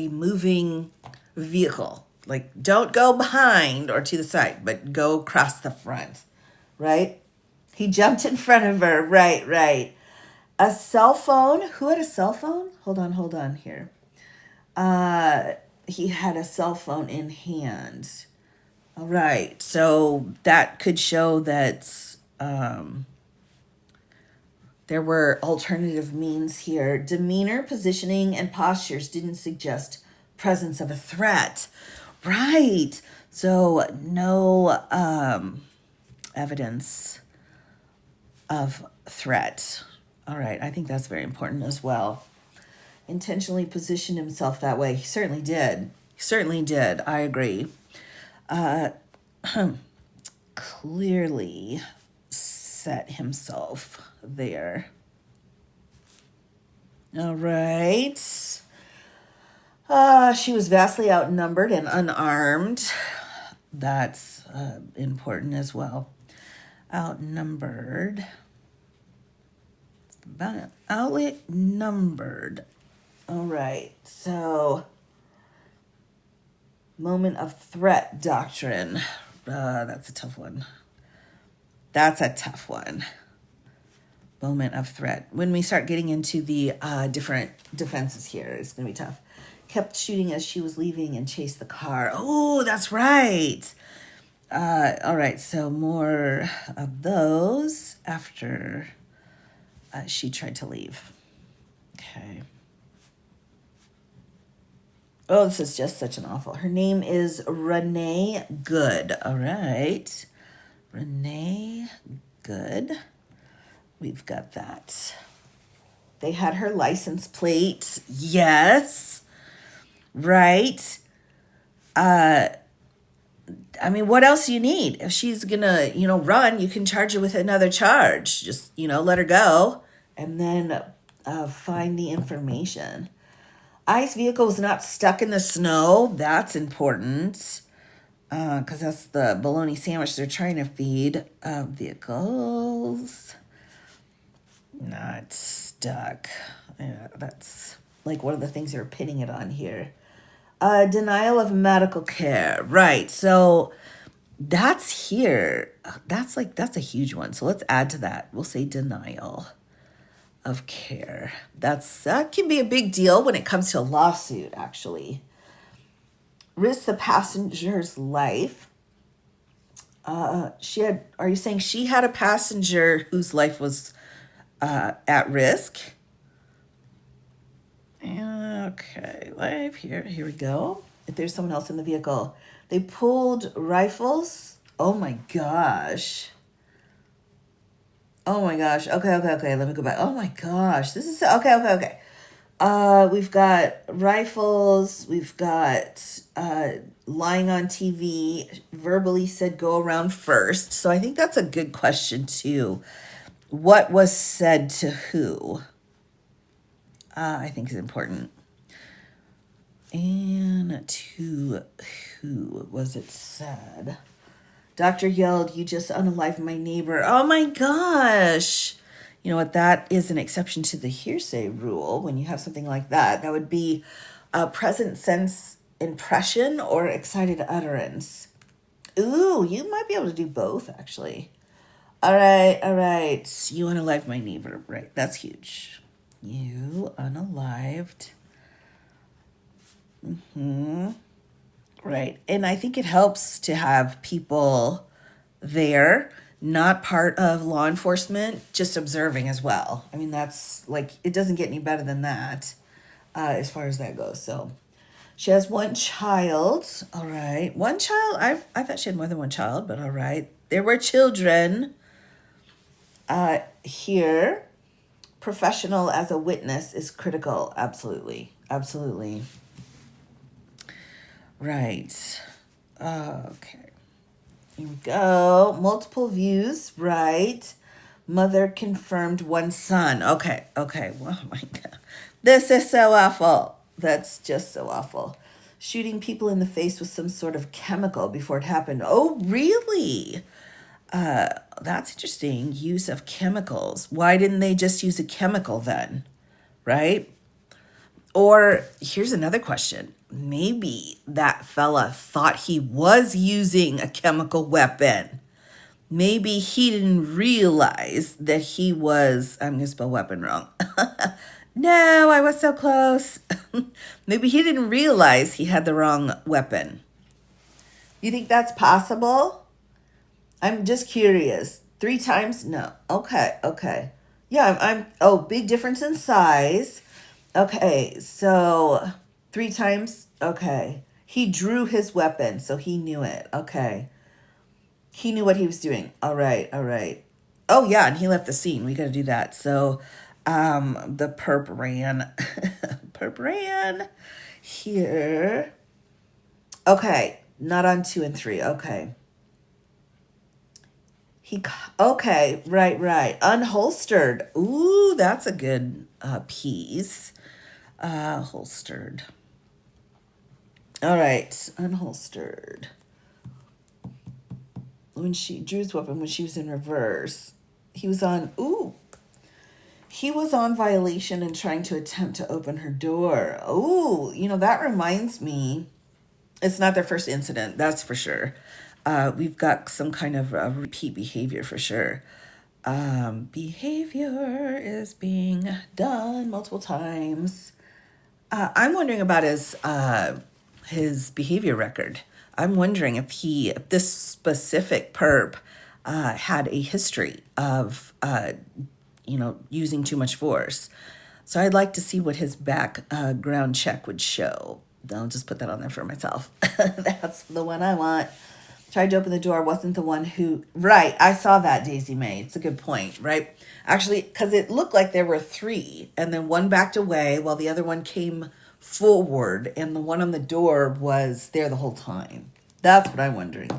moving vehicle. Like, don't go behind or to the side, but go across the front, right? He jumped in front of her. Right. A cell phone. Who had a cell phone? Hold on here. He had a cell phone in hand. All right. So that could show that there were alternative means here. Demeanor, positioning, and postures didn't suggest presence of a threat. Right. So no evidence of threat. All right. I think that's very important as well. Intentionally positioned himself that way. He certainly did. I agree. Clearly set himself there. All right. She was vastly outnumbered and unarmed. That's important as well. Outnumbered. Outnumbered. All right. So, moment of threat doctrine. That's a tough one. Moment of threat. When we start getting into the different defenses here, it's going to be tough. Kept shooting as she was leaving and chased the car. Oh, that's right. All right, so more of those after she tried to leave. Okay. Oh, this is just such an awful. Her name is Renee Good. All right. Renee Good. We've got that. They had her license plate. Yes. Right. What else do you need? If she's gonna, run, you can charge her with another charge. Just, let her go and then find the information. ICE vehicle was not stuck in the snow. That's important. Because that's the bologna sandwich they're trying to feed. Vehicles not stuck. Yeah, that's like one of the things they're pinning it on here. Denial of medical care. Right. So that's here. That's a huge one. So let's add to that. We'll say denial of care. That can be a big deal when it comes to a lawsuit, actually. Risk the passenger's life. Are you saying she had a passenger whose life was at risk? Okay, live here we go. If there's someone else in the vehicle. They pulled rifles. Oh my gosh. Okay. Let me go back. Oh my gosh. This is okay. We've got rifles. We've got lying on TV. Verbally said go around first. So I think that's a good question too. What was said to who? I think is important. And to who was it said? Doctor yelled, "You just unalived my neighbor." Oh my gosh. You know what? That is an exception to the hearsay rule. When you have something like that, that would be a present sense impression or excited utterance. Ooh, you might be able to do both, actually. All right. You unalived my neighbor. Right. That's huge. You unalived. Right. And I think it helps to have people there, not part of law enforcement, just observing as well. I mean, that's like, it doesn't get any better than that as far as that goes. So she has one child. All right. One child. I thought she had more than one child, but all right. There were children here. Professional as a witness is critical. Absolutely. Absolutely. Right. Okay. Here we go. Multiple views. Right. Mother confirmed one son. Okay. Okay. Oh my God. This is so awful. That's just so awful. Shooting people in the face with some sort of chemical before it happened. Oh, really? That's interesting. Use of chemicals. Why didn't they just use a chemical then? Right? Or here's another question. Maybe that fella thought he was using a chemical weapon. Maybe he didn't realize that he was, I'm going to spell weapon wrong. No, I was so close. Maybe he didn't realize he had the wrong weapon. You think that's possible? I'm just curious. 3 times? No. Okay, okay. Yeah, oh, big difference in size. Okay, so 3 times? Okay. He drew his weapon, so he knew it. Okay. He knew what he was doing. All right, all right. Oh, yeah, and he left the scene. We got to do that. So the perp ran. Perp ran here. Okay, not on 2 and 3. Okay. Okay, right. Unholstered. Ooh, that's a good piece. Holstered. All right, unholstered. When she drew his weapon when she was in reverse, he was on violation and trying to attempt to open her door. Oh, that reminds me, it's not their first incident, that's for sure. We've got some kind of repeat behavior for sure. Behavior is being done multiple times. I'm wondering about his behavior record. I'm wondering if this specific perp had a history of using too much force. So I'd like to see what his background check would show. I'll just put that on there for myself. That's the one I want. Tried to open the door, wasn't the one who... Right, I saw that, Daisy May. It's a good point, right? Actually, because it looked like there were 3, and then one backed away while the other one came forward, and the one on the door was there the whole time. That's what I'm wondering.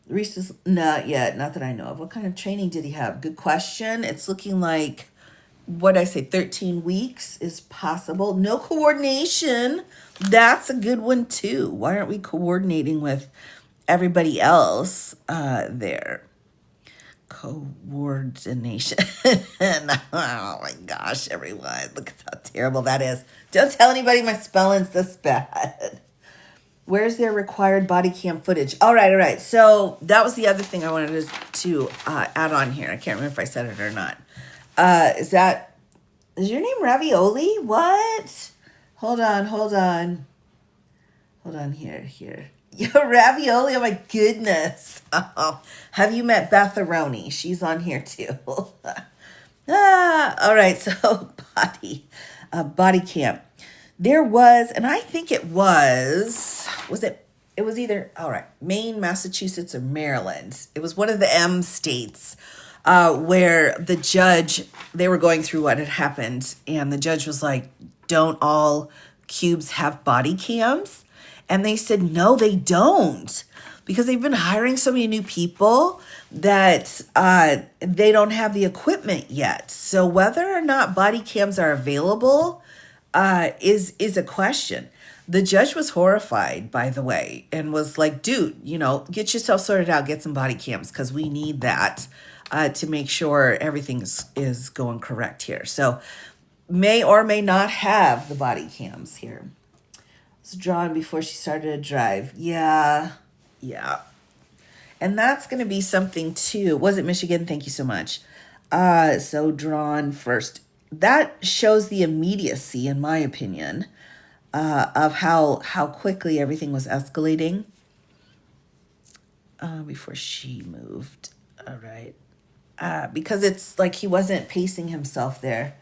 Reese is not yet, not that I know of. What kind of training did he have? Good question. It's looking like, what I say, 13 weeks is possible. No coordination. That's a good one too. Why aren't we coordinating with everybody else there? Coordination. Oh my gosh, everyone. Look at how terrible that is. Don't tell anybody my spelling's this bad. Where's their required body cam footage? All right. So that was the other thing I wanted to add on here. I can't remember if I said it or not. Is your name Ravioli? What? Hold on here. You're Ravioli, oh my goodness. Oh, have you met Betharoni? She's on here too. All right, so body cam. There was, and I think it was either, all right, Maine, Massachusetts, or Maryland. It was one of the M states where the judge, they were going through what had happened, and the judge was like, don't all cubes have body cams? And they said, no, they don't, because they've been hiring so many new people that they don't have the equipment yet. So whether or not body cams are available is a question. The judge was horrified, by the way, and was like, dude, get yourself sorted out, get some body cams, because we need that to make sure everything is going correct here. So may or may not have the body cams here. It was drawn before she started to drive. Yeah. And that's going to be something too. Was it Michigan? Thank you so much. So drawn first. That shows the immediacy, in my opinion, of how quickly everything was escalating before she moved. All right. Because it's like he wasn't pacing himself there.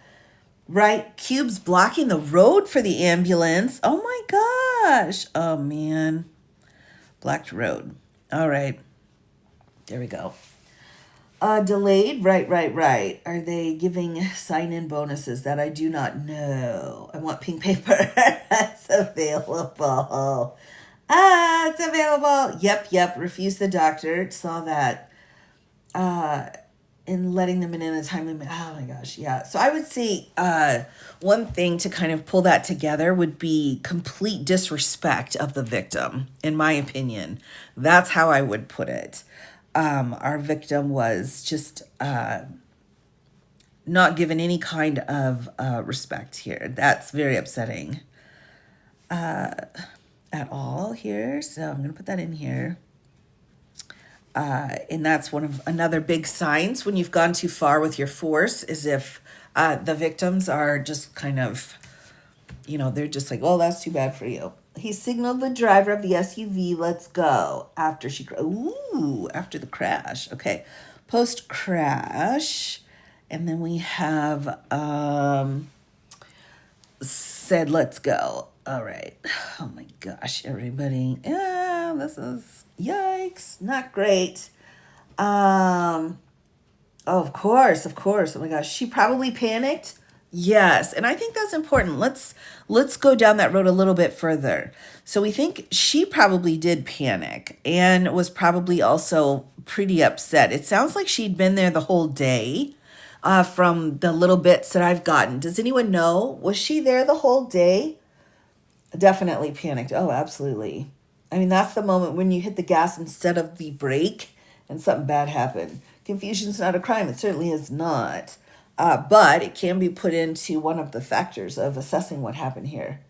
Right? Cubes blocking the road for the ambulance. Oh my gosh. Oh man. Blocked road. All right. There we go. Delayed. Right. Are they giving sign-in bonuses that I do not know? I want pink paper. That's available. It's available. Yep. Refuse the doctor. Saw that. And letting them in a timely manner. Oh my gosh, yeah. So I would say one thing to kind of pull that together would be complete disrespect of the victim, in my opinion. That's how I would put it. Our victim was just not given any kind of respect here. That's very upsetting at all here. So I'm going to put that in here. And that's one of another big signs when you've gone too far with your force is if the victims are just kind of, they're just like, oh, that's too bad for you. He signaled the driver of the SUV, let's go, after after the crash. Okay, post crash. And then we have said, let's go. All right. Oh my gosh, everybody. Yeah, this is yikes. Not great. Oh, of course. Oh my gosh. She probably panicked. Yes. And I think that's important. Let's go down that road a little bit further. So we think she probably did panic and was probably also pretty upset. It sounds like she'd been there the whole day. From the little bits that I've gotten. Does anyone know? Was she there the whole day? Definitely panicked. Oh, absolutely. I mean, that's the moment when you hit the gas instead of the brake and something bad happened. Confusion's not a crime. It certainly is not. But it can be put into one of the factors of assessing what happened here.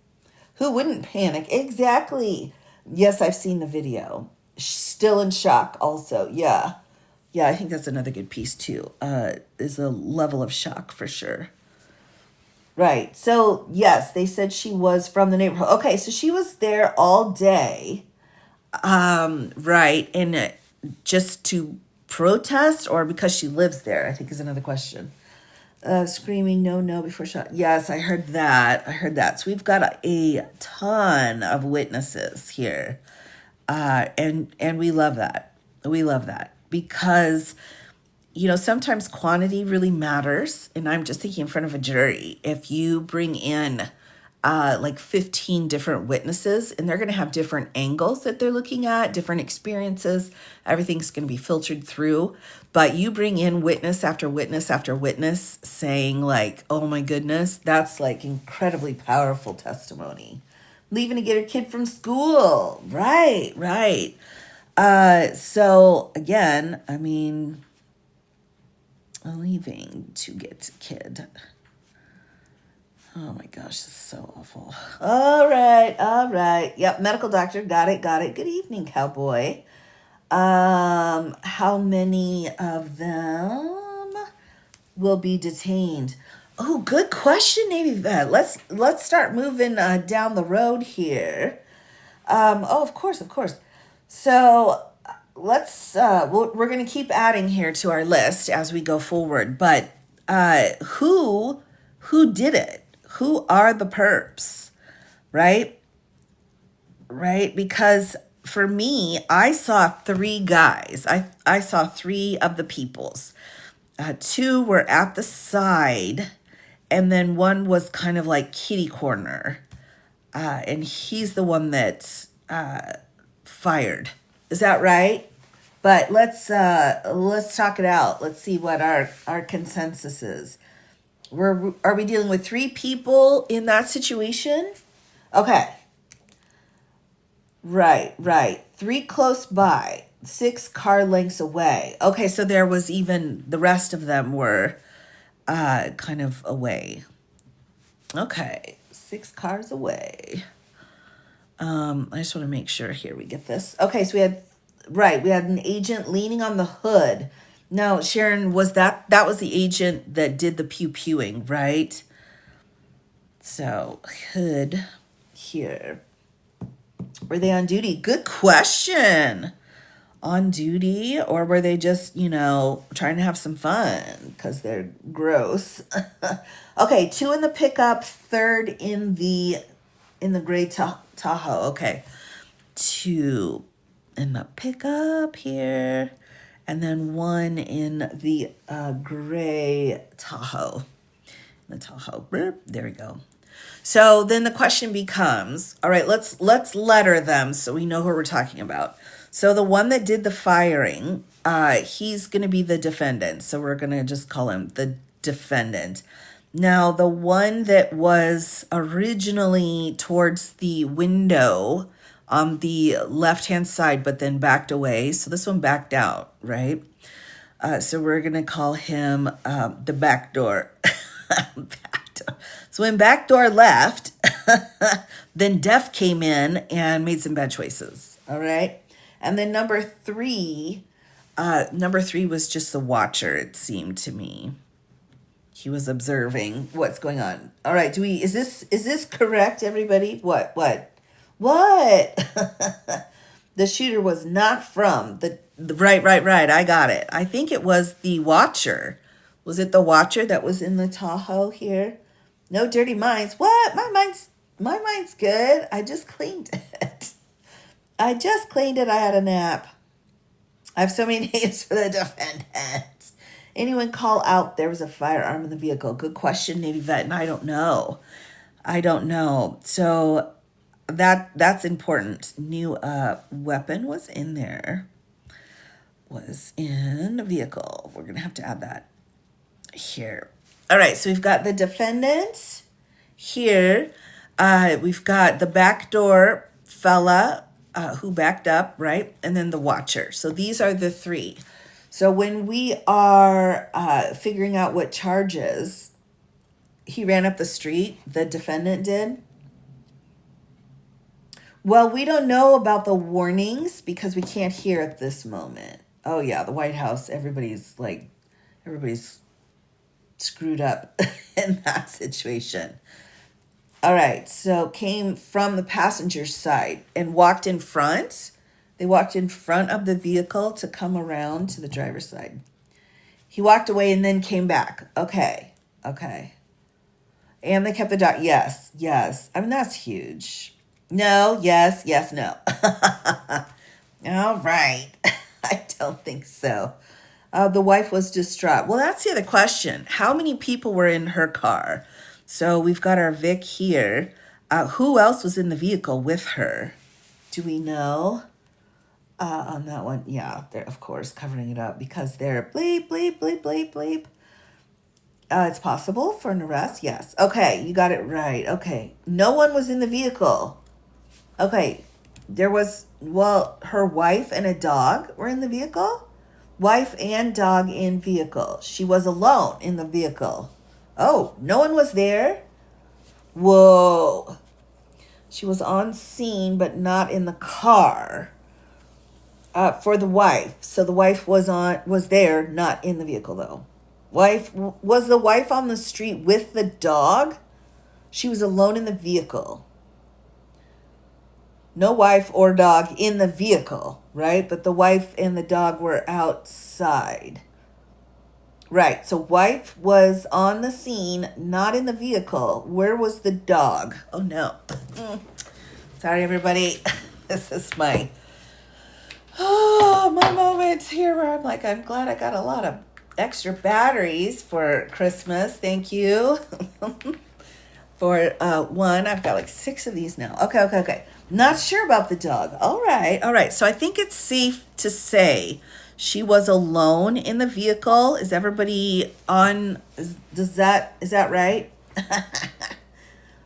Who wouldn't panic? Exactly. Yes, I've seen the video. Still in shock also. Yeah. Yeah, I think that's another good piece too. Is a level of shock for sure. Right. So, yes, they said she was from the neighborhood. Okay, so she was there all day. Right. And just to protest or because she lives there, I think is another question. Screaming no before shot. Yes, I heard that. So we've got a ton of witnesses here. And we love that. Because sometimes quantity really matters. And I'm just thinking in front of a jury, if you bring in like 15 different witnesses and they're going to have different angles that they're looking at, different experiences, everything's going to be filtered through. But you bring in witness after witness after witness saying like, oh my goodness, that's like incredibly powerful testimony. Leaving to get her kid from school. Right. So again, I mean, leaving to get a kid. Oh my gosh, this is so awful. All right. Yep, medical doctor. Got it. Good evening, cowboy. How many of them will be detained? Oh, good question, Navy vet. Let's start moving down the road here. Of course. So we're going to keep adding here to our list as we go forward. But who did it? Who are the perps? Right? Because for me, I saw 3 guys. I saw 3 of the peoples. 2 were at the side, and then 1 was kind of like kitty corner. And he's the one that fired. Is that right? But let's talk it out. Let's see what our consensus is. Are we dealing with 3 people in that situation? Okay. Right. 3 close by, 6 car lengths away. Okay, so there was even the rest of them were kind of away. Okay, 6 cars away. I just want to make sure here we get this. Okay, so we had an agent leaning on the hood Now, Sharon, that was the agent that did the pew-pewing, right? So, hood here. Were they on duty? Good question. On duty, or were they just, trying to have some fun because they're gross? Okay, 2 in the pickup, 3rd in the gray Tahoe. Okay, 2 in the pickup here, and then 1 in the gray Tahoe. The Tahoe. There we go. So then the question becomes, all right, let's letter them so we know who we're talking about. So the one that did the firing, he's going to be the defendant. So we're going to just call him the defendant. Now, the one that was originally towards the window on the left-hand side, but then backed away. So this one backed out, right? So we're going to call him the back door. So when backdoor left, then Def came in and made some bad choices. All right. And then number 3 was just the watcher, it seemed to me. He was observing what's going on. All right. Is this correct, everybody? What? The shooter was not from the right. I got it. I think it was the watcher. Was it the watcher that was in the Tahoe here? No dirty minds. What? My mind's good. I just cleaned it. I had a nap. I have so many names for the defendants. Anyone call out there was a firearm in the vehicle? Good question, Navy vet, and I don't know. So that's important. New weapon was in there. Was in the vehicle. We're going to have to add that here. All right, so we've got the defendant here. We've got the backdoor fella who backed up, right? And then the watcher. So these are the 3. So when we are figuring out what charges, he ran up the street, the defendant did. Well, we don't know about the warnings because we can't hear at this moment. Oh, yeah, the White House, everybody's screwed up in that situation. All right, so came from the passenger side and walked in front. They walked in front of the vehicle to come around to the driver's side. He walked away and then came back. Okay. And they kept the dog. Yes. I mean, that's huge. No, yes, no. All right. I don't think so. The wife was distraught. Well, that's the other question. How many people were in her car? So we've got our Vic here. Who else was in the vehicle with her? Do we know? On that one, yeah, they're, of course, covering it up because they're bleep, bleep, bleep, bleep, bleep. It's possible for an arrest, yes. Okay, you got it right. Okay, no one was in the vehicle. Okay, there was, her wife and a dog were in the vehicle? Wife and dog in vehicle. She was alone in the vehicle. Oh, no one was there? Whoa. She was on scene, but not in the car. For the wife. So the wife was there, not in the vehicle though. Was the wife on the street with the dog? She was alone in the vehicle. No wife or dog in the vehicle, right? But the wife and the dog were outside. Right, so wife was on the scene, not in the vehicle. Where was the dog? Oh, no. Sorry, everybody. This is my moment here where I'm like, I'm glad I got a lot of extra batteries for Christmas. Thank you. For one, I've got like 6 of these now. Okay. Not sure about the dog. All right. So I think it's safe to say she was alone in the vehicle. Is everybody on? Is that right?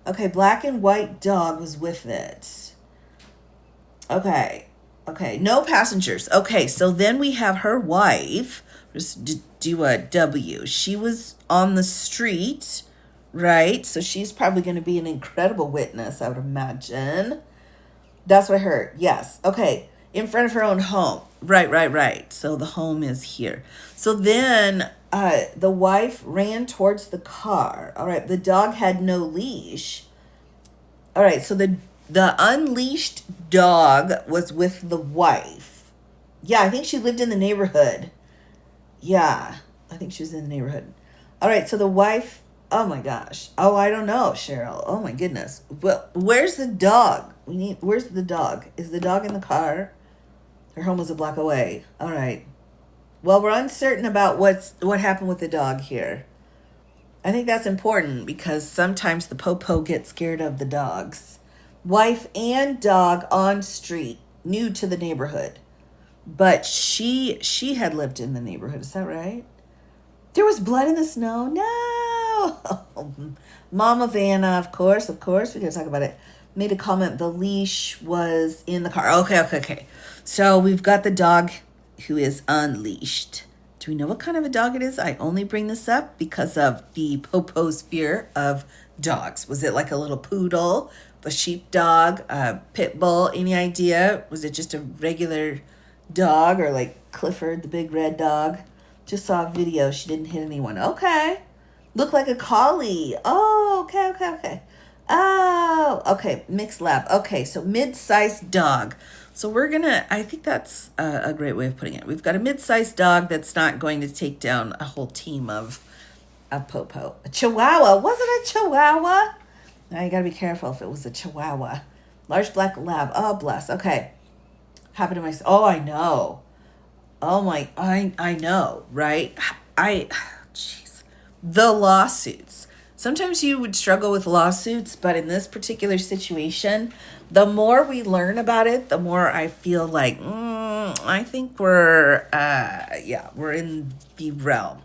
Okay, black and white dog was with it. Okay, no passengers. Okay, so then we have her wife. Just do a W. She was on the street, right? So she's probably going to be an incredible witness, I would imagine. That's what I heard. Yes. Okay. in front of her own home. Right. So the home is here. So then the wife ran towards the car. All right, the dog had no leash. All right, so the unleashed dog was with the wife. Yeah, I think she lived in the neighborhood. Yeah, I think she was in the neighborhood. All right, so the wife, oh my gosh. Oh, I don't know, Cheryl. Oh my goodness. Well, where's the dog? Where's the dog? Is the dog in the car? Her home was a block away. All right. Well, we're uncertain about what happened with the dog here. I think that's important because sometimes the popo gets scared of the dogs. Wife and dog on street, new to the neighborhood. But she had lived in the neighborhood. Is that right? There was blood in the snow. No. Mama Vanna, of course, we gotta talk about it. Made a comment. The leash was in the car. Okay. So we've got the dog who is unleashed. Do we know what kind of a dog it is? I only bring this up because of the popo's fear of dogs. Was it like a little poodle, a sheepdog, a pit bull? Any idea? Was it just a regular dog or like Clifford, the big red dog? Just saw a video. She didn't hit anyone. Okay. Looked like a collie. Oh, okay. Oh, okay. Mixed lab. Okay, so mid-sized dog. So I think that's a great way of putting it. We've got a mid-sized dog that's not going to take down a whole team of popo. A chihuahua. Was it a chihuahua? Now you got to be careful if it was a chihuahua. Large black lab. Oh, bless. Okay. Happened to my... Oh, I know. Oh, my... I know, right? Jeez. The lawsuits. Sometimes you would struggle with lawsuits, but in this particular situation, the more we learn about it, the more I feel like, I think we're in the realm.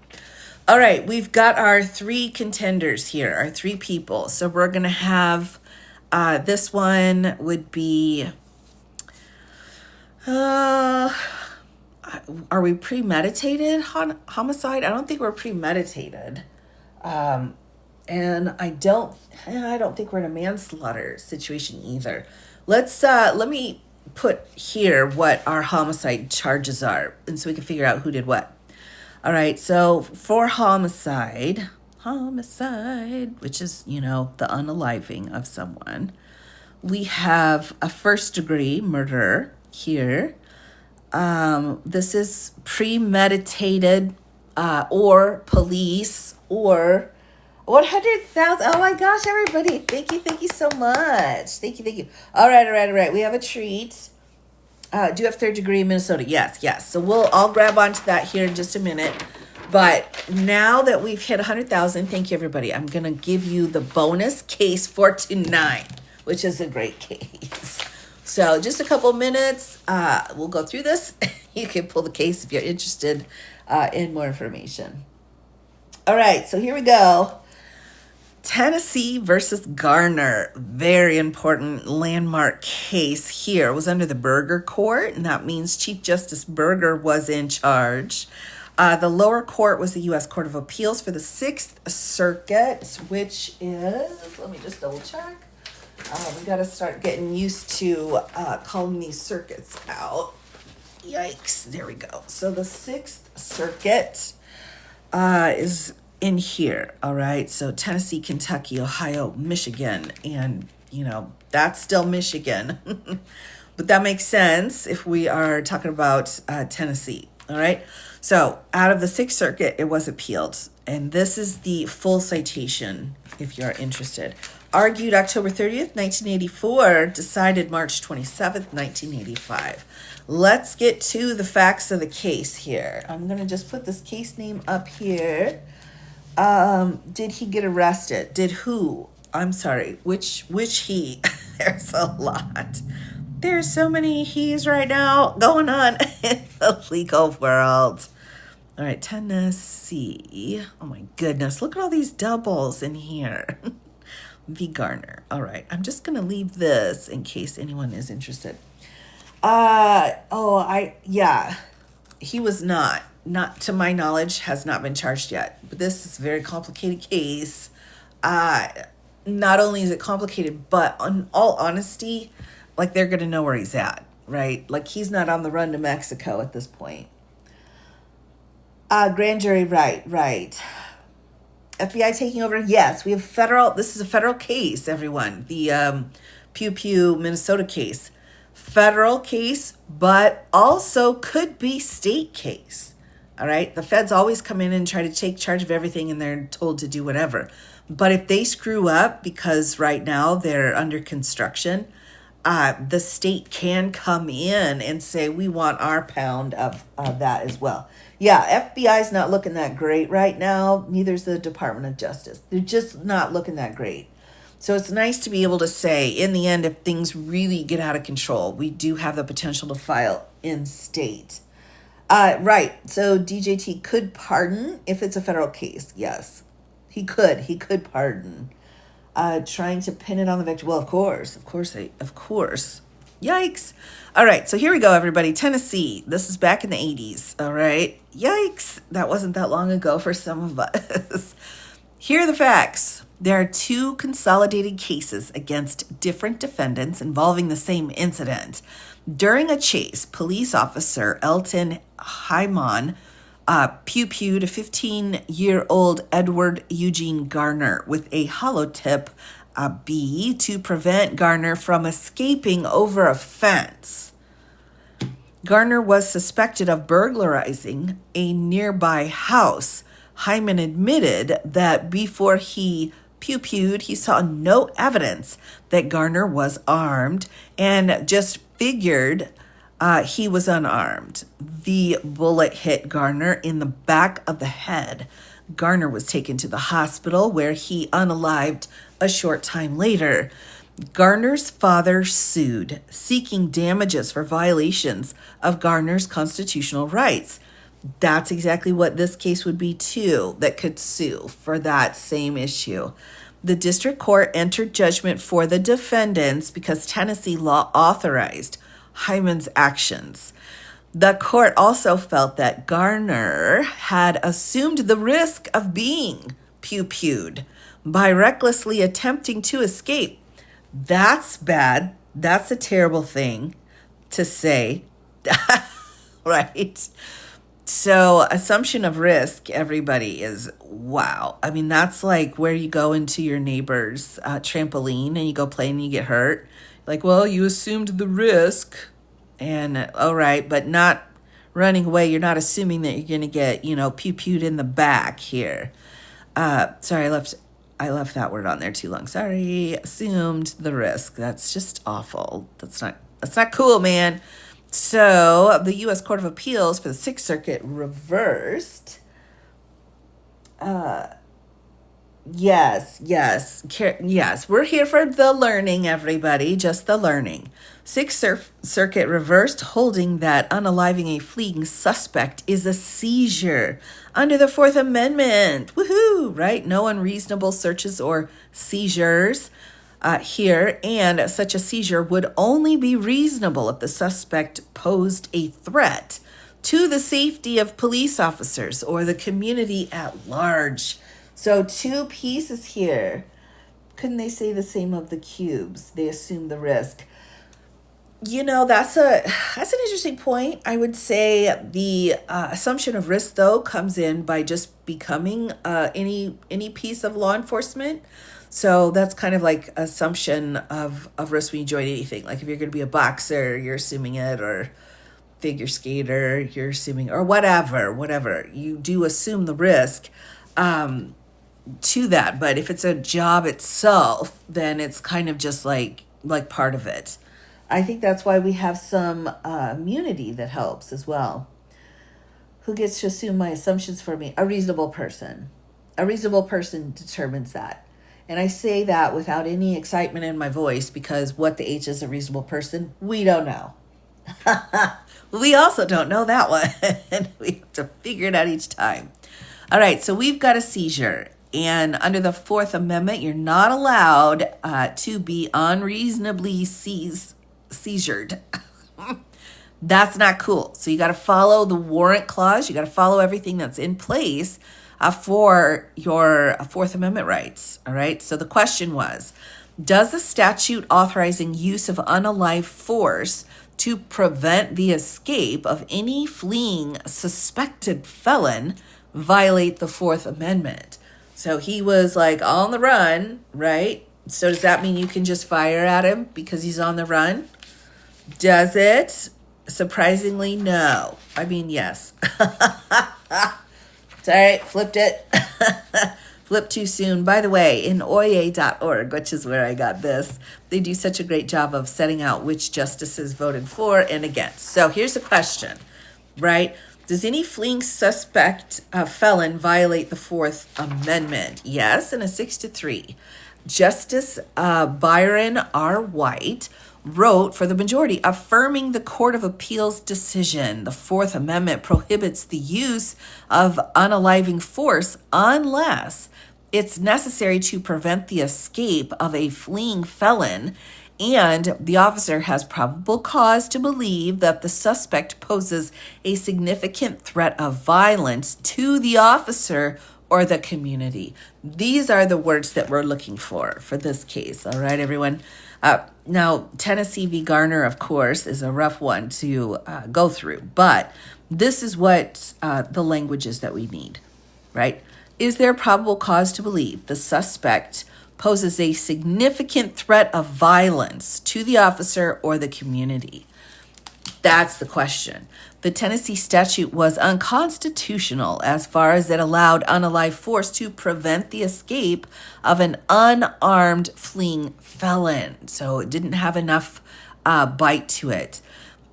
All right, we've got our 3 contenders here, our 3 people. So we're going to have, this one would be, are we premeditated homicide? I don't think we're premeditated. And I don't think we're in a manslaughter situation either. Let me put here what our homicide charges are, and so we can figure out who did what. All right, so for homicide, which is, the unaliving of someone, we have a 1st-degree murder here. This is premeditated, or police, or 100,000. Oh my gosh, everybody. Thank you so much. Thank you. All right. We have a treat. Do you have 3rd degree Minnesota? Yes. So I'll grab onto that here in just a minute. But now that we've hit 100,000, thank you, everybody. I'm going to give you the bonus case for tonight, which is a great case. So just a couple minutes. We'll go through this. You can pull the case if you're interested in more information. All right, so here we go. Tennessee versus Garner. Very important landmark case here. It was under the Berger Court, and that means Chief Justice Berger was in charge. The lower court was the U.S. Court of Appeals for the 6th Circuit, which is, let me just double check. We got to start getting used to calling these circuits out. Yikes. There we go. So the 6th Circuit is in here. All right. So Tennessee, Kentucky, Ohio, Michigan, and, that's still Michigan. But that makes sense if we are talking about Tennessee. All right. So out of the 6th Circuit, it was appealed. And this is the full citation if you're interested. Argued October 30th, 1984, decided March 27th, 1985. Let's get to the facts of the case here. I'm going to just put this case name up here. Did he get arrested? Did who? I'm sorry, which he? There's a lot. There's so many he's right now going on in the legal world. All right, Tennessee. Oh my goodness, look at all these doubles in here. V. Garner. All right, I'm just going to leave this in case anyone is interested. He was not to my knowledge, has not been charged yet. But this is a very complicated case. Not only is it complicated, but in all honesty, like they're going to know where he's at. right? Like he's not on the run to Mexico at this point. Grand jury, right. FBI taking over. Yes, we have federal. This is a federal case, everyone. The Pew Pew, Minnesota case. Federal case, but also could be state case. All right. The feds always come in and try to take charge of everything and they're told to do whatever. But if they screw up, because right now they're under construction, the state can come in and say, we want our pound of that as well. Yeah, FBI's not looking that great right now. Neither's the Department of Justice. They're just not looking that great. So it's nice to be able to say, in the end, if things really get out of control, we do have the potential to file in state. Right. So DJT could pardon if it's a federal case. Yes, he could. He could pardon. Trying to pin it on the victim. Well, of course. Yikes. All right, so here we go, everybody. Tennessee. This is back in the 80s, all right? Yikes. That wasn't that long ago for some of us. Here are the facts. There are 2 consolidated cases against different defendants involving the same incident. During a chase, police officer Elton Hyman pew-pewed a 15-year-old Edward Eugene Garner with a hollow tip B to prevent Garner from escaping over a fence. Garner was suspected of burglarizing a nearby house. Hyman admitted that before he pew-pewed, he saw no evidence that Garner was armed and just figured he was unarmed. The bullet hit Garner in the back of the head. Garner was taken to the hospital where he unalived a short time later. Garner's father sued, seeking damages for violations of Garner's constitutional rights. That's exactly what this case would be too, that could sue for that same issue. The district court entered judgment for the defendants because Tennessee law authorized Hyman's actions. The court also felt that Garner had assumed the risk of being pew-pewed by recklessly attempting to escape. That's bad. That's a terrible thing to say, right? So assumption of risk, everybody, is wow. I mean, that's like where you go into your neighbor's trampoline and you go play and you get hurt. Like, well, you assumed the risk and all right, but not running away. You're not assuming that you're going to get, pew-pewed in the back here. Sorry, I left that word on there too long. Sorry, assumed the risk. That's just awful. That's not cool, man. So the U.S. Court of Appeals for the Sixth Circuit reversed. Yes. We're here for the learning, everybody. Just the learning. Sixth Circuit reversed, holding that unaliving a fleeing suspect is a seizure under the Fourth Amendment. Woohoo! Right? No unreasonable searches or seizures here, and such a seizure would only be reasonable if the suspect posed a threat to the safety of police officers or the community at large. So 2 pieces here. Couldn't they say the same of the cubes? They assume the risk. That's an interesting point. I would say the assumption of risk, though, comes in by just becoming any piece of law enforcement. So that's kind of like assumption of risk when you join anything. Like if you're going to be a boxer, you're assuming it, or figure skater, you're assuming, or whatever. You do assume the risk to that. But if it's a job itself, then it's kind of just like part of it. I think that's why we have some immunity that helps as well. Who gets to assume my assumptions for me? A reasonable person. A reasonable person determines that. And I say that without any excitement in my voice because what the H is a reasonable person, we don't know. We also don't know that one. We have to figure it out each time. All right, so we've got a seizure. And under the Fourth Amendment, you're not allowed to be unreasonably seizured. That's not cool. So you got to follow the warrant clause. You got to follow everything that's in place for your Fourth Amendment rights. All right. So the question was, does the statute authorizing use of unalive force to prevent the escape of any fleeing suspected felon violate the Fourth Amendment. So he was like on the run, right? So does that mean you can just fire at him because he's on the run? Does it? Surprisingly, no. I mean, yes. It's all right, flipped it. Flipped too soon. By the way, in oye.org, which is where I got this, they do such a great job of setting out which justices voted for and against. So here's the question, right? Does any fleeing suspect felon violate the Fourth Amendment? Yes, and a 6-3. Justice Byron R. White wrote for the majority, affirming the Court of Appeals decision. The Fourth Amendment prohibits the use of unaliving force unless it's necessary to prevent the escape of a fleeing felon and the officer has probable cause to believe that the suspect poses a significant threat of violence to the officer or the community. These are the words that we're looking for this case. All right, everyone. Now, Tennessee v. Garner, of course, is a rough one to go through, but this is what the language is that we need, right? Is there probable cause to believe the suspect poses a significant threat of violence to the officer or the community? That's the question. The Tennessee statute was unconstitutional as far as it allowed unalived force to prevent the escape of an unarmed fleeing felon. So it didn't have enough bite to it.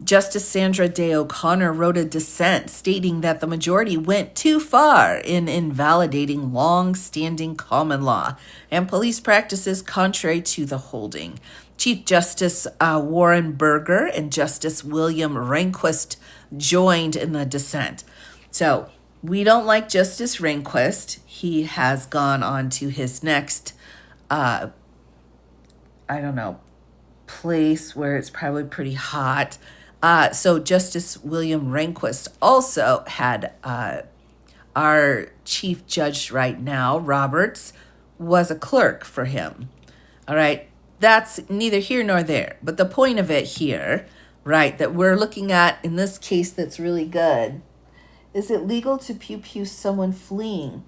Justice Sandra Day O'Connor wrote a dissent stating that the majority went too far in invalidating long-standing common law and police practices contrary to the holding. Chief Justice Warren Burger and Justice William Rehnquist joined in the dissent. So we don't like Justice Rehnquist. He has gone on to his next, place where it's probably pretty hot. So Justice William Rehnquist also had our chief judge right now, Roberts, was a clerk for him. All right. That's neither here nor there. But the point of it here, right, that we're looking at in this case that's really good, is it legal to pew-pew someone fleeing?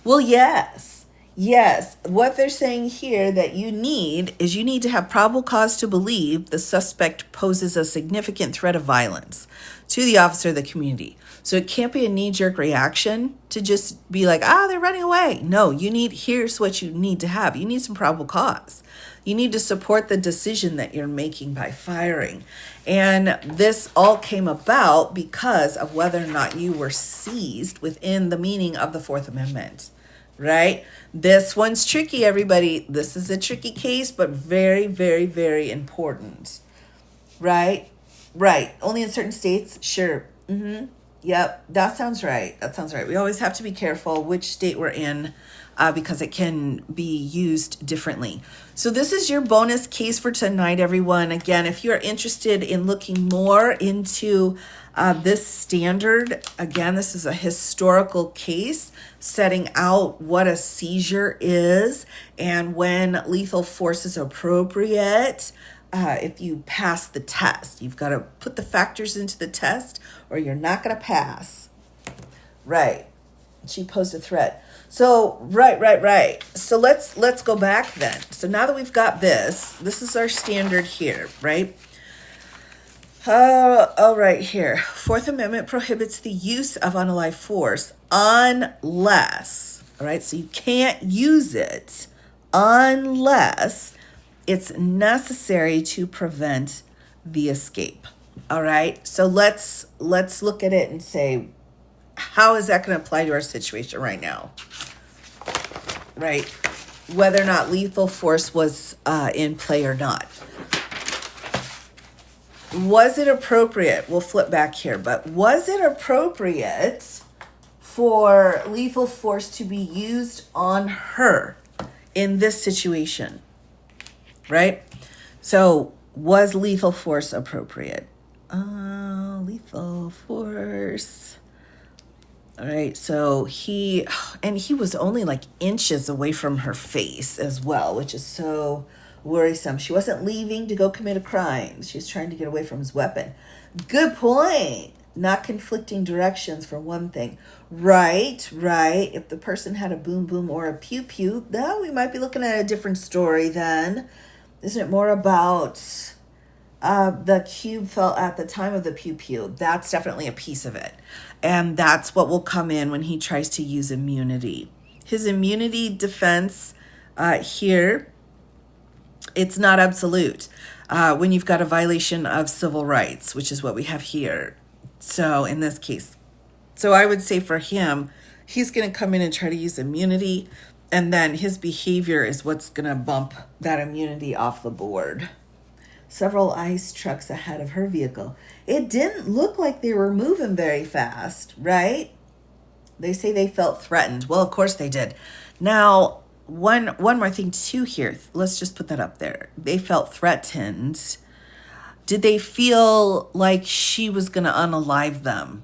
Well, yes. Yes. What they're saying here that you need to have probable cause to believe the suspect poses a significant threat of violence to the officer or the community. So it can't be a knee-jerk reaction to just be like, they're running away. No, here's what you need to have. You need some probable cause. You need to support the decision that you're making by firing. And this all came about because of whether or not you were seized within the meaning of the Fourth Amendment, right? This one's tricky, everybody. This is a tricky case, but very, very, very important, right? Right. Only in certain states? Sure. Yep, that sounds right. We always have to be careful which state we're in because it can be used differently. So this is your bonus case for tonight, everyone. Again, if you're interested in looking more into this standard, again, this is a historical case setting out what a seizure is and when lethal force is appropriate. If you pass the test, you've got to put the factors into the test or you're not going to pass. Right. She posed a threat. So, right. So let's go back then. So now that we've got this is our standard here, right? All right here. Fourth Amendment prohibits the use of unalived force unless, all right, so you can't use it unless it's necessary to prevent the escape. All right. So let's look at it and say, how is that going to apply to our situation right now? Right. Whether or not lethal force was in play or not. Was it appropriate? We'll flip back here, but was it appropriate for lethal force to be used on her in this situation? Right? So was lethal force appropriate? Lethal force. All right. So he was only like inches away from her face as well, which is so worrisome. She wasn't leaving to go commit a crime. She was trying to get away from his weapon. Good point. Not conflicting directions for one thing. Right. If the person had a boom boom or a pew pew, then we might be looking at a different story then. Isn't it more about the cube fell at the time of the pew pew? That's definitely a piece of it. And that's what will come in when he tries to use immunity. His immunity defense here, it's not absolute. When you've got a violation of civil rights, which is what we have here. So in this case, so I would say for him, he's going to come in and try to use immunity, and then his behavior is what's going to bump that immunity off the board. Several ICE trucks ahead of her vehicle. It didn't look like they were moving very fast, right? They say they felt threatened. Well, of course they did. Now, one more thing too here. Let's just put that up there. They felt threatened. Did they feel like she was going to unalive them?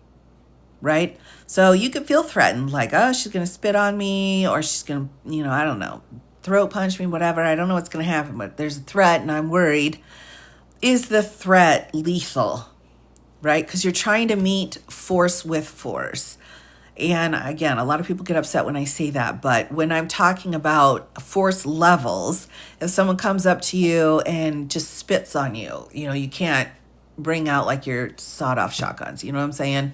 Right? So you could feel threatened, like, oh, she's going to spit on me, or she's going to, I don't know, throat punch me, whatever. I don't know what's going to happen, but there's a threat and I'm worried. Is the threat lethal? Right? Because you're trying to meet force with force. And again, a lot of people get upset when I say that, but when I'm talking about force levels, if someone comes up to you and just spits on you, you can't bring out like your sawed-off shotguns. You know what I'm saying?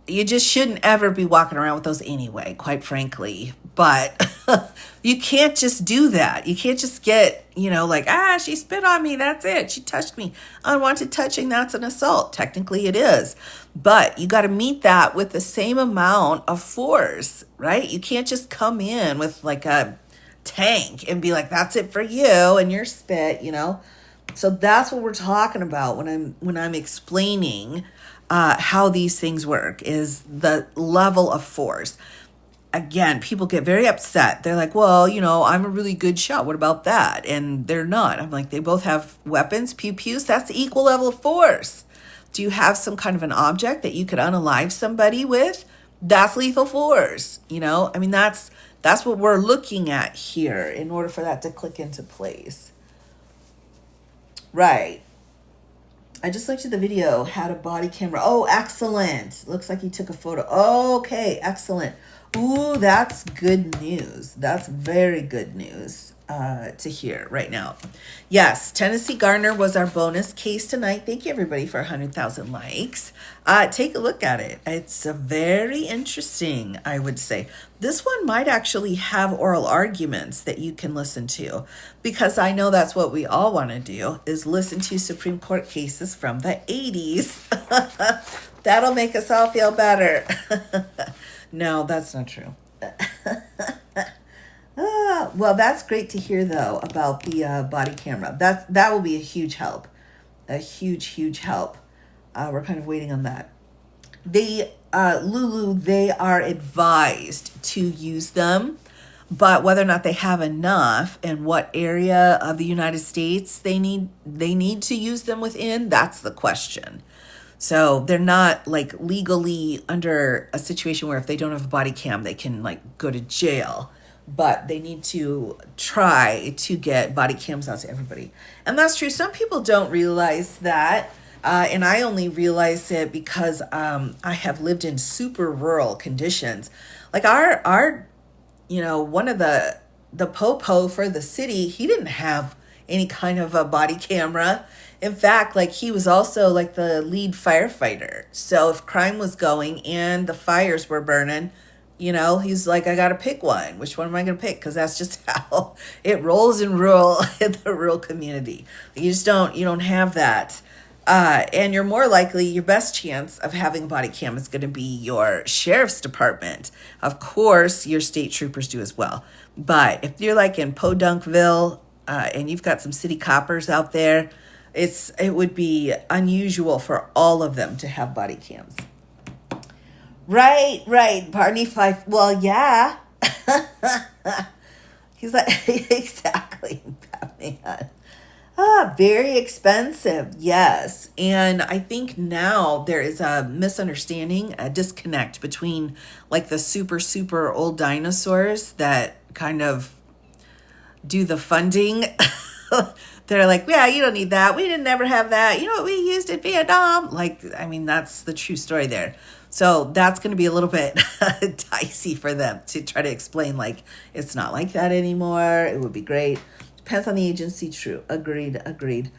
You just shouldn't ever be walking around with those anyway, quite frankly. But you can't just do that. You can't just get, like, she spit on me. That's it. She touched me. Unwanted touching, that's an assault. Technically it is. But you got to meet that with the same amount of force, right? You can't just come in with like a tank and be like, that's it for you and your spit, So that's what we're talking about when I'm explaining how these things work, is the level of force. Again, people get very upset. They're like, well, I'm a really good shot. What about that? And they're not. I'm like, they both have weapons, pew-pews. That's the equal level of force. Do you have some kind of an object that you could unalive somebody with? That's lethal force. That's what we're looking at here in order for that to click into place. Right. I just looked at the video, had a body camera. Oh, excellent. Looks like he took a photo. Okay, excellent. Ooh, that's good news. That's very good news to hear right now. Yes, Tennessee Garner was our bonus case tonight. Thank you, everybody, for 100,000 likes. Take a look at it. It's a very interesting, I would say. This one might actually have oral arguments that you can listen to, because I know that's what we all want to do, is listen to Supreme Court cases from the 80s. That'll make us all feel better. No, that's not true. Well, that's great to hear, though, about the body camera. That will be a huge help. A huge help. We're kind of waiting on that. Lulu, they are advised to use them, but whether or not they have enough and what area of the United States they need to use them within, that's the question. So they're not like legally under a situation where if they don't have a body cam, they can like go to jail, but they need to try to get body cams out to everybody. And that's true. Some people don't realize that. And I only realize it because I have lived in super rural conditions. Like our one of the popo for the city, he didn't have any kind of a body camera. In fact, like he was also like the lead firefighter. So if crime was going and the fires were burning, he's like, I got to pick one. Which one am I going to pick? Because that's just how it rolls in the rural community. You don't have that. And you're more likely, your best chance of having a body cam is going to be your sheriff's department. Of course, your state troopers do as well. But if you're like in Podunkville and you've got some city coppers out there, it would be unusual for all of them to have body cams. Right. Barney Fife. Well, yeah. He's like, exactly, Batman. Very expensive. Yes. And I think now there is a misunderstanding, a disconnect between like the super, super old dinosaurs that kind of do the funding, they're like, yeah, you don't need that. We didn't never have that. You know what we used in Vietnam? Like, I mean, that's the true story there. So that's going to be a little bit dicey for them to try to explain, like, it's not like that anymore. It would be great. Depends on the agency. True. Agreed. Agreed.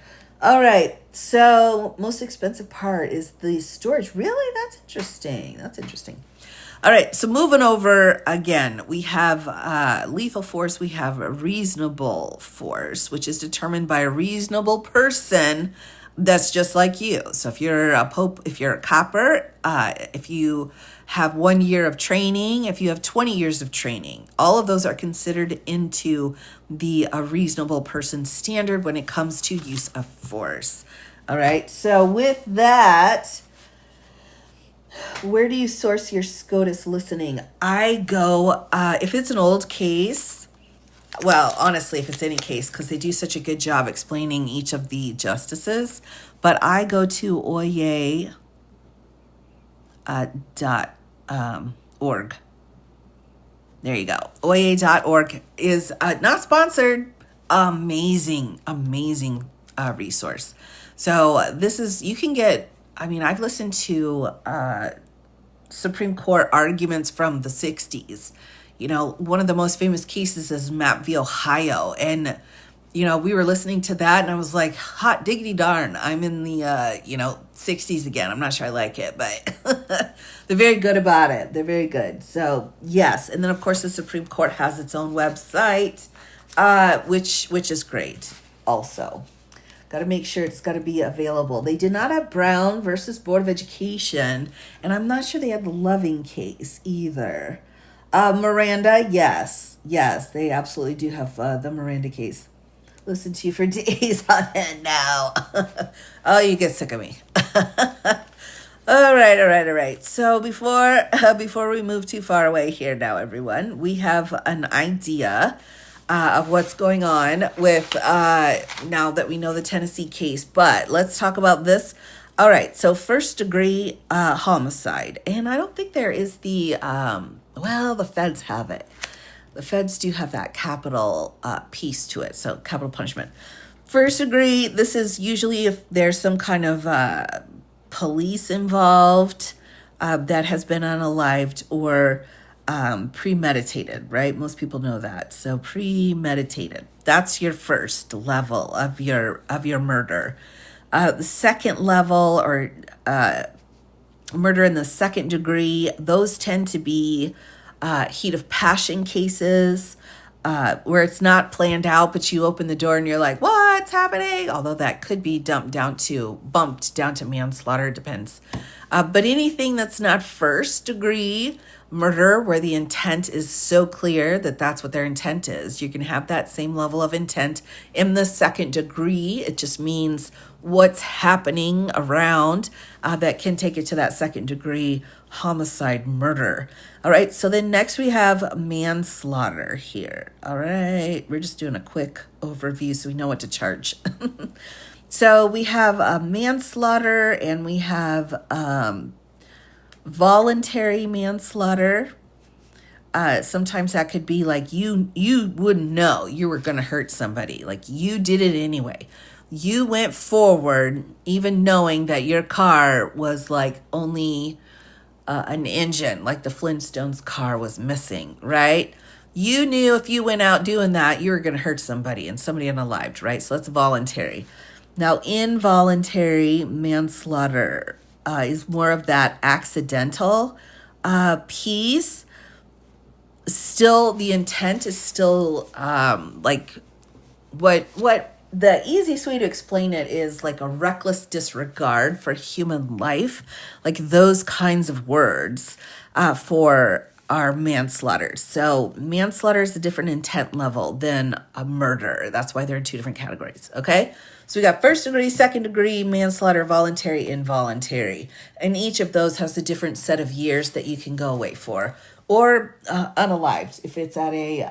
All right. So most expensive part is the storage. Really? That's interesting. That's interesting. All right, so moving over again, we have lethal force. We have a reasonable force, which is determined by a reasonable person that's just like you. So if you're a if you're a copper, if you have 1 year of training, if you have 20 years of training, all of those are considered into the reasonable person standard when it comes to use of force. All right, so with that, where do you source your SCOTUS listening? I go, if it's an old case, well, honestly, if it's any case, because they do such a good job explaining each of the justices, but I go to oye.org. There you go. Oye.org is not sponsored. Amazing resource. So this is, you can get, I mean, I've listened to Supreme Court arguments from the 60s. You know, one of the most famous cases is Mapp v. Ohio. And, you know, we were listening to that and I was like, hot diggity darn, I'm in the, 60s again. I'm not sure I like it, but they're very good about it. They're very good. So, yes. And then, of course, the Supreme Court has its own website, which is great also. Got to make sure it's got to be available. They did not have Brown versus Board of Education, and I'm not sure they had the Loving case either. Miranda, yes, they absolutely do have the Miranda case. Listen to you for days on end now. Oh, you get sick of me. All right. So before we move too far away here now, everyone, we have an idea of what's going on with now that we know the Tennessee case. But let's talk about this. All right, so first degree homicide. And I don't think there is the, the feds have it. The feds do have that capital piece to it, so capital punishment. First degree, this is usually if there's some kind of police involved that has been unalived or premeditated, right? Most people know that. So premeditated, that's your first level of your murder. The second level, or murder in the second degree, those tend to be heat of passion cases, where it's not planned out, but you open the door and you're like, what's happening? Although that could be bumped down to manslaughter, depends. But anything that's not first degree murder, where the intent is so clear that that's what their intent is, you can have that same level of intent in the second degree. It just means what's happening around that can take it to that second degree homicide murder. All right, so then next we have manslaughter here. All right, we're just doing a quick overview so we know what to charge. So we have manslaughter, and we have voluntary manslaughter. Sometimes that could be like you wouldn't know you were going to hurt somebody. Like you did it anyway. You went forward even knowing that your car was like only an engine, like the Flintstones car was missing, right? You knew if you went out doing that, you were going to hurt somebody and somebody unalived, right? So that's voluntary. Now, involuntary manslaughter is more of that accidental piece. Still, the intent is still like what the easiest way to explain it is like a reckless disregard for human life, like those kinds of words for our manslaughter. So manslaughter is a different intent level than a murder. That's why they're in two different categories, okay? So we got first degree, second degree, manslaughter, voluntary, involuntary. And each of those has a different set of years that you can go away for. Or unalived, if it's at a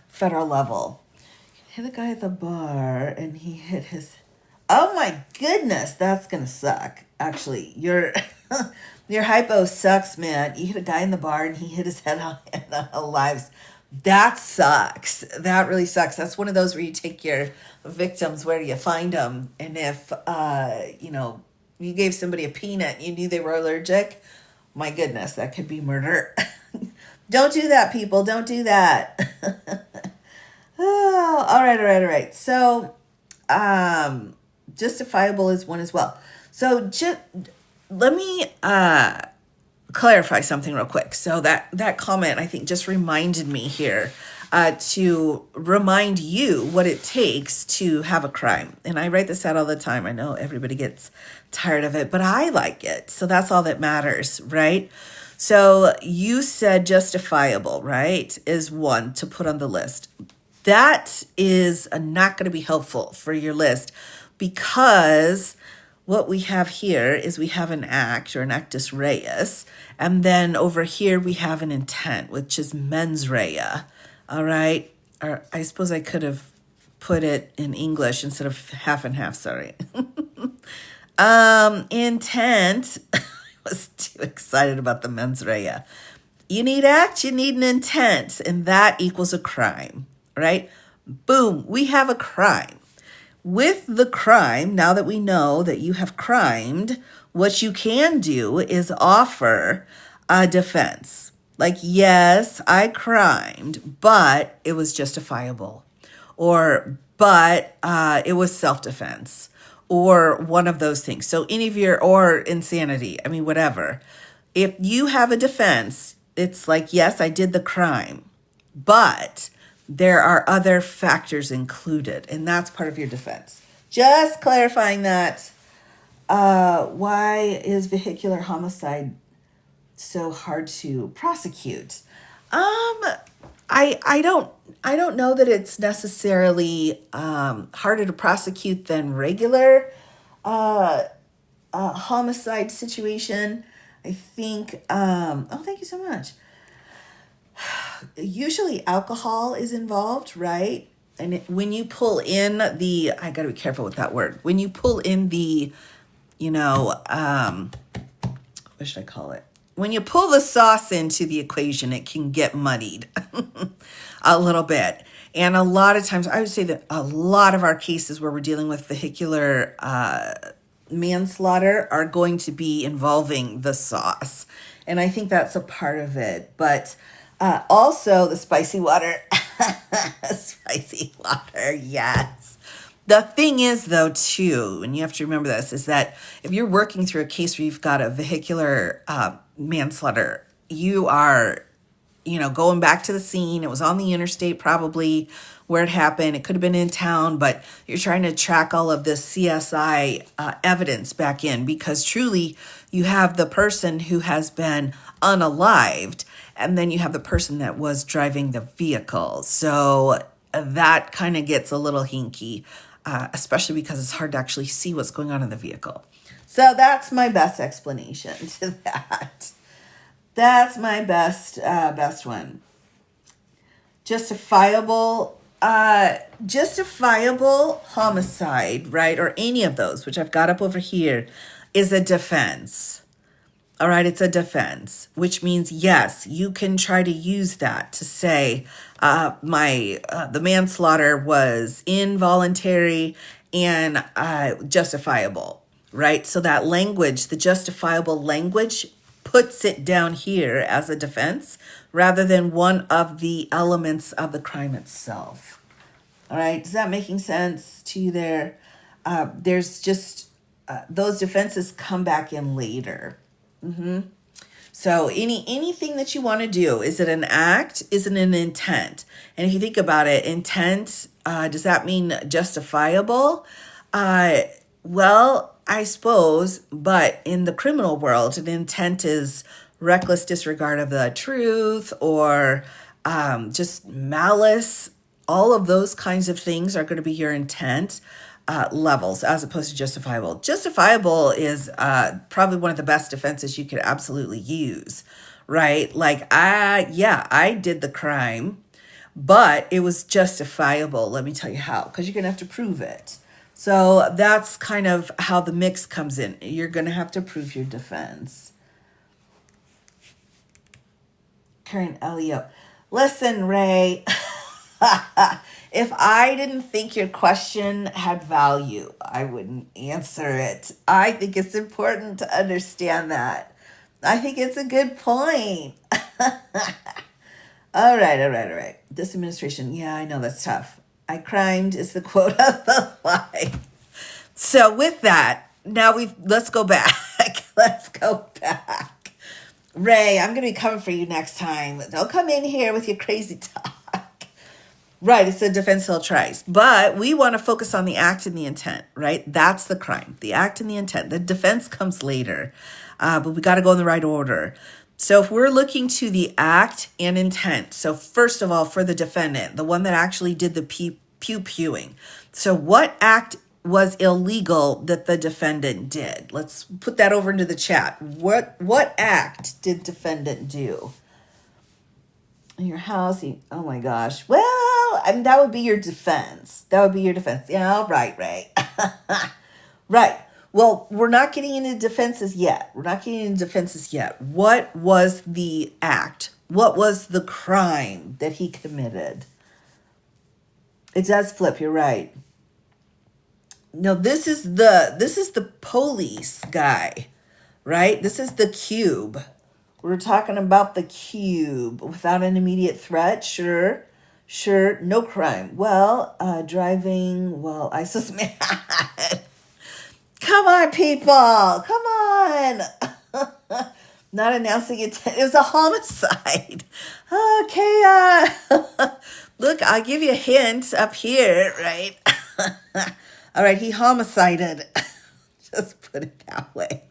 federal level. Hit a guy at the bar and he hit his... Oh my goodness, that's going to suck. Actually, your hypo sucks, man. You hit a guy in the bar and he hit his head on lives. That sucks. That really sucks. That's one of those where you take your victims, where do you find them? And if, you gave somebody a peanut and you knew they were allergic, my goodness, that could be murder. Don't do that, people. Don't do that. Oh, all right, all right, all right. So, justifiable is one as well. So, just let me clarify something real quick. So that comment, I think, just reminded me here to remind you what it takes to have a crime. And I write this out all the time. I know everybody gets tired of it, but I like it. So that's all that matters, right? So you said justifiable, right, is one to put on the list. That is not going to be helpful for your list, because what we have here is we have an act, or an actus reus, and then over here we have an intent, which is mens rea. All right. Or I suppose I could have put it in English instead of half and half. Sorry. Intent. I was too excited about the mens rea. You need act, you need an intent, and that equals a crime, right? Boom, we have a crime. With the crime, now that we know that you have crimed, what you can do is offer a defense. Like, yes, I crimed, but it was justifiable. Or, but it was self-defense. Or one of those things. So any of your, or insanity, I mean, whatever. If you have a defense, it's like, yes, I did the crime, but there are other factors included, and that's part of your defense. Just clarifying that. Why is vehicular homicide so hard to prosecute? I don't know that it's necessarily harder to prosecute than regular homicide situation. I think. Thank you so much. Usually alcohol is involved, right? And when you pull in the, I got to be careful with that word. When you pull in the, what should I call it? When you pull the sauce into the equation, it can get muddied a little bit. And a lot of times, I would say that a lot of our cases where we're dealing with vehicular manslaughter are going to be involving the sauce. And I think that's a part of it. But also the spicy water. Spicy water, yes. The thing is, though, too, and you have to remember this, is that if you're working through a case where you've got a vehicular manslaughter, you are, going back to the scene. It was on the interstate probably where it happened. It could have been in town, but you're trying to track all of this CSI evidence back in, because truly you have the person who has been unalived, and then you have the person that was driving the vehicle. So that kind of gets a little hinky, especially because it's hard to actually see what's going on in the vehicle. So that's my best explanation to that. That's my best one. Justifiable homicide, right? Or any of those, which I've got up over here, is a defense. All right, it's a defense, which means, yes, you can try to use that to say the manslaughter was involuntary and justifiable, right? So that language, the justifiable language, puts it down here as a defense rather than one of the elements of the crime itself. All right, is that making sense to you there? There's just those defenses come back in later. So anything that you want to do, is it an act? Is it an intent? And if you think about it, intent, does that mean justifiable? Well, I suppose, but in the criminal world, an intent is reckless disregard of the truth, or just malice. All of those kinds of things are going to be your intent levels, as opposed to justifiable. Justifiable is probably one of the best defenses you could absolutely use, right? Like, I did the crime, but it was justifiable. Let me tell you how, because you're going to have to prove it. So that's kind of how the mix comes in. You're going to have to prove your defense. Karen Elliott. Listen, Ray, if I didn't think your question had value, I wouldn't answer it. I think it's important to understand that. I think it's a good point. All right. This administration, yeah, I know that's tough. I crimed is the quote of the line. So with that, now let's go back. Let's go back. Ray, I'm gonna be coming for you next time. Don't come in here with your crazy talk. Right, it's a defense still tries. But we want to focus on the act and the intent, right? That's the crime. The act and the intent. The defense comes later. But we got to go in the right order. So if we're looking to the act and intent, so first of all, for the defendant, the one that actually did the pew-pewing. So what act was illegal that the defendant did? Let's put that over into the chat. What act did defendant do? In your house, oh my gosh. Well, I mean, that would be your defense. That would be your defense. Yeah, right, Ray. Right. Well, we're not getting into defenses yet. What was the act? What was the crime that he committed? It does flip, you're right. No, this is the police guy, right? This is the cube. We're talking about the cube without an immediate threat. Sure. No crime. Well, driving, well, I suspect. Come on, people. Come on. Not announcing it. It was a homicide. Okay. Look, I'll give you a hint up here, right? All right, he homicided. Just put it that way.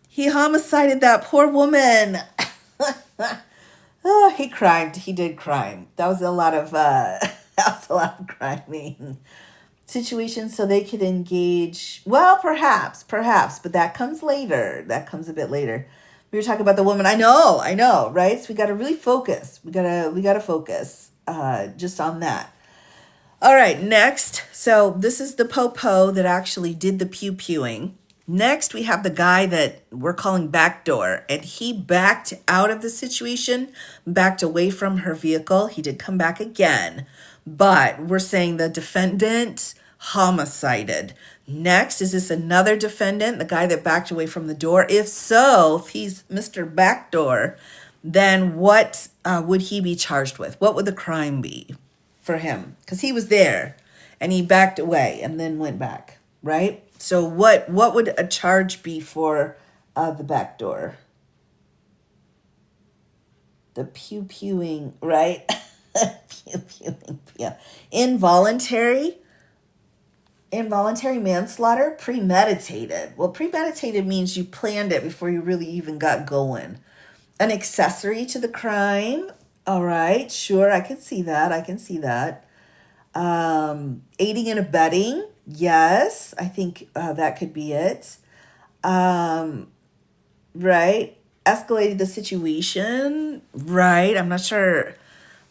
He homicided that poor woman. Oh, he crimed. He did crime. That was a lot of criming situations so they could engage. Well, perhaps, but that comes later. That comes a bit later. We were talking about the woman. I know, right? So we got to really focus. We got to focus just on that. All right, next. So this is the popo that actually did the pew-pewing. Next, we have the guy that we're calling backdoor, and he backed out of the situation, backed away from her vehicle. He did come back again, but we're saying the defendant homicided. Next, is this another defendant, the guy that backed away from the door? If so, if he's Mr. Backdoor, then what would he be charged with? What would the crime be for him? Because he was there, and he backed away and then went back, right? So what would a charge be for the back door? The pew-pewing, right? Pew-pewing, yeah. Involuntary manslaughter, premeditated. Well, premeditated means you planned it before you really even got going. An accessory to the crime. All right, sure, I can see that. Aiding and abetting. Yes, I think that could be it. Right. Escalated the situation. Right. I'm not sure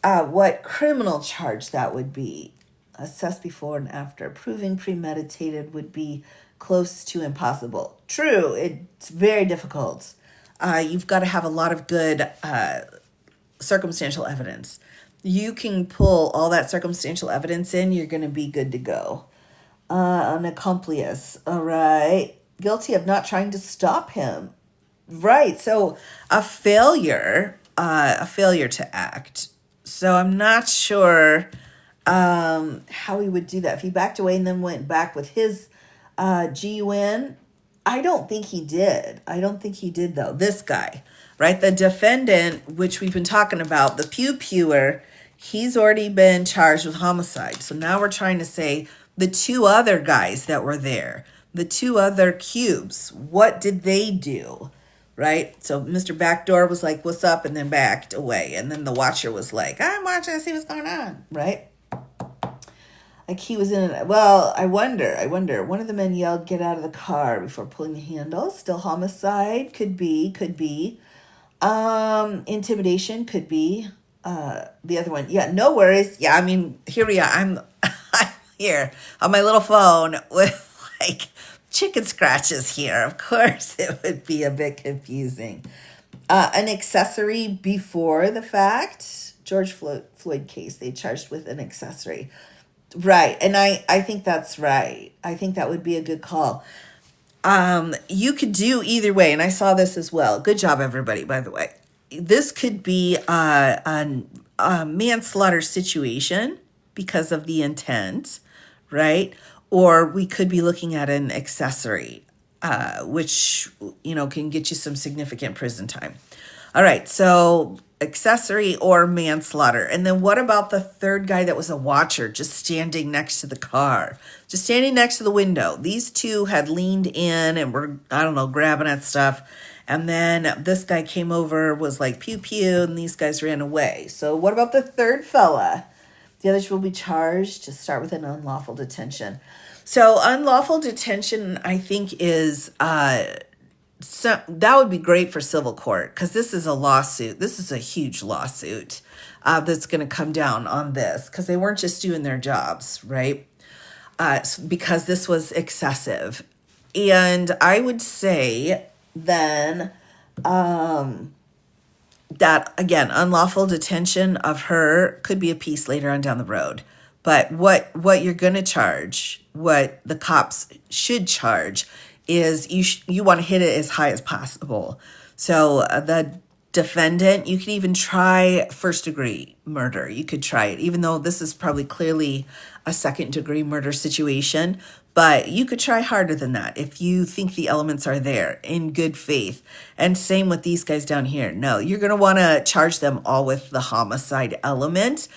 what criminal charge that would be. Assessed before and after. Proving premeditated would be close to impossible. True. It's very difficult. You've got to have a lot of good circumstantial evidence. You can pull all that circumstantial evidence in, you're going to be good to go. An accomplice, all right. Guilty of not trying to stop him. Right, so a failure to act. So I'm not sure how he would do that. If he backed away and then went back with his GUN, I don't think he did. Though. This guy, right? The defendant, which we've been talking about, the pew-pewer, he's already been charged with homicide. So now we're trying to say the two other guys that were there, the two other cubes, what did they do, right? So Mr. Backdoor was like, what's up? And then backed away. And then the watcher was like, I'm watching to see what's going on, right? Like he was in it. Well, I wonder. One of the men yelled, get out of the car before pulling the handle. Still homicide. Could be. Intimidation could be. The other one. Yeah, no worries. Yeah, I mean, here we are. I'm here on my little phone with like chicken scratches here. Of course, it would be a bit confusing. An accessory before the fact. George Floyd case, they charged with an accessory. Right. And I think that's right. I think that would be a good call. You could do either way, and I saw this as well. Good job, everybody, by the way. This could be a manslaughter situation because of the intent, right? Or we could be looking at an accessory, which, can get you some significant prison time. All right, so accessory or manslaughter. And then what about the third guy that was a watcher, just standing next to the car, just standing next to the window? These two had leaned in and were, I don't know, grabbing at stuff. And then this guy came over, was like, pew, pew, and these guys ran away. So what about the third fella? The others will be charged to start with an unlawful detention. So unlawful detention, I think, is... So that would be great for civil court, because this is a lawsuit. This is a huge lawsuit that's going to come down on this, because they weren't just doing their jobs, right? Because this was excessive. And I would say then that, again, unlawful detention of her could be a piece later on down the road. But what you're going to charge, what the cops should charge, is you want to hit it as high as possible. So the defendant, you can even try first degree murder. You could try it, even though this is probably clearly a second degree murder situation. But you could try harder than that if you think the elements are there in good faith. And same with these guys down here. No, you're going to want to charge them all with the homicide element,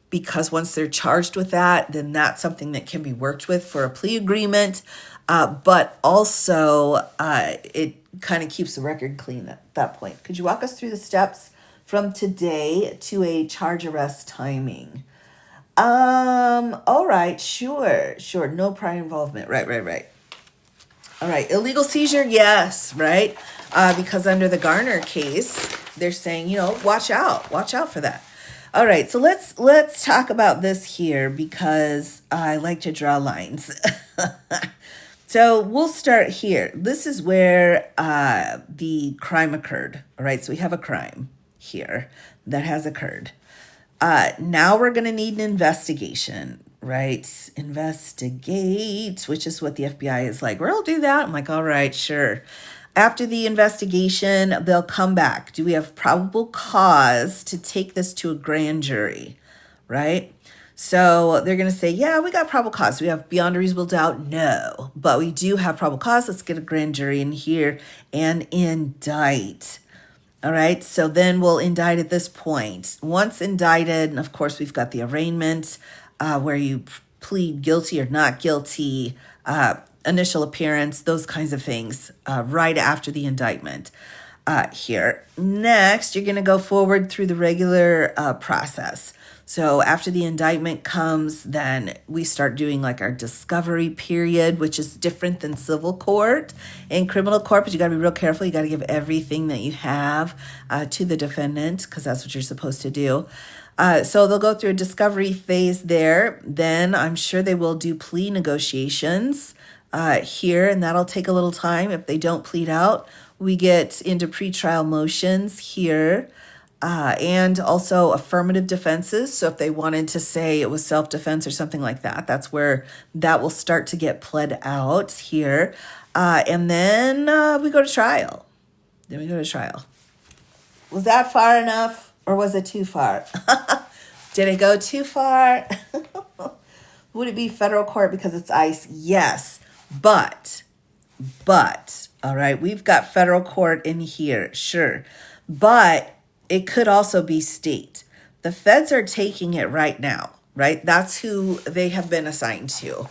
because once they're charged with that, then that's something that can be worked with for a plea agreement. But also, it kind of keeps the record clean at that point. Could you walk us through the steps from today to a charge arrest timing? All right, sure. No prior involvement. Right. All right, illegal seizure, yes, right? Because under the Garner case, they're saying, watch out for that. All right, so let's talk about this here, because I like to draw lines. So we'll start here. This is where the crime occurred. All right, so we have a crime here that has occurred. Now we're going to need an investigation, right? Investigate, which is what the FBI is like. We'll do that. I'm like, all right, sure. After the investigation, they'll come back. Do we have probable cause to take this to a grand jury, right? So they're going to say, yeah, we got probable cause. We have beyond a reasonable doubt? No. But we do have probable cause. Let's get a grand jury in here and indict. All right, so then we'll indict at this point. Once indicted, and of course, we've got the arraignment where you plead guilty or not guilty, initial appearance, those kinds of things right after the indictment here. Next, you're going to go forward through the regular process. So after the indictment comes, then we start doing like our discovery period, which is different than civil court and criminal court, but you got to be real careful. You got to give everything that you have to the defendant, because that's what you're supposed to do. So they'll go through a discovery phase there. Then I'm sure they will do plea negotiations here, and that'll take a little time. If they don't plead out, we get into pretrial motions here. And also affirmative defenses. So if they wanted to say it was self-defense or something like that, that's where that will start to get pled out here. And then we go to trial. Was that far enough, or was it too far? Did it go too far? Would it be federal court because it's ICE? Yes. But, all right, we've got federal court in here, sure. But it could also be state. The feds are taking it right now, right? That's who they have been assigned to.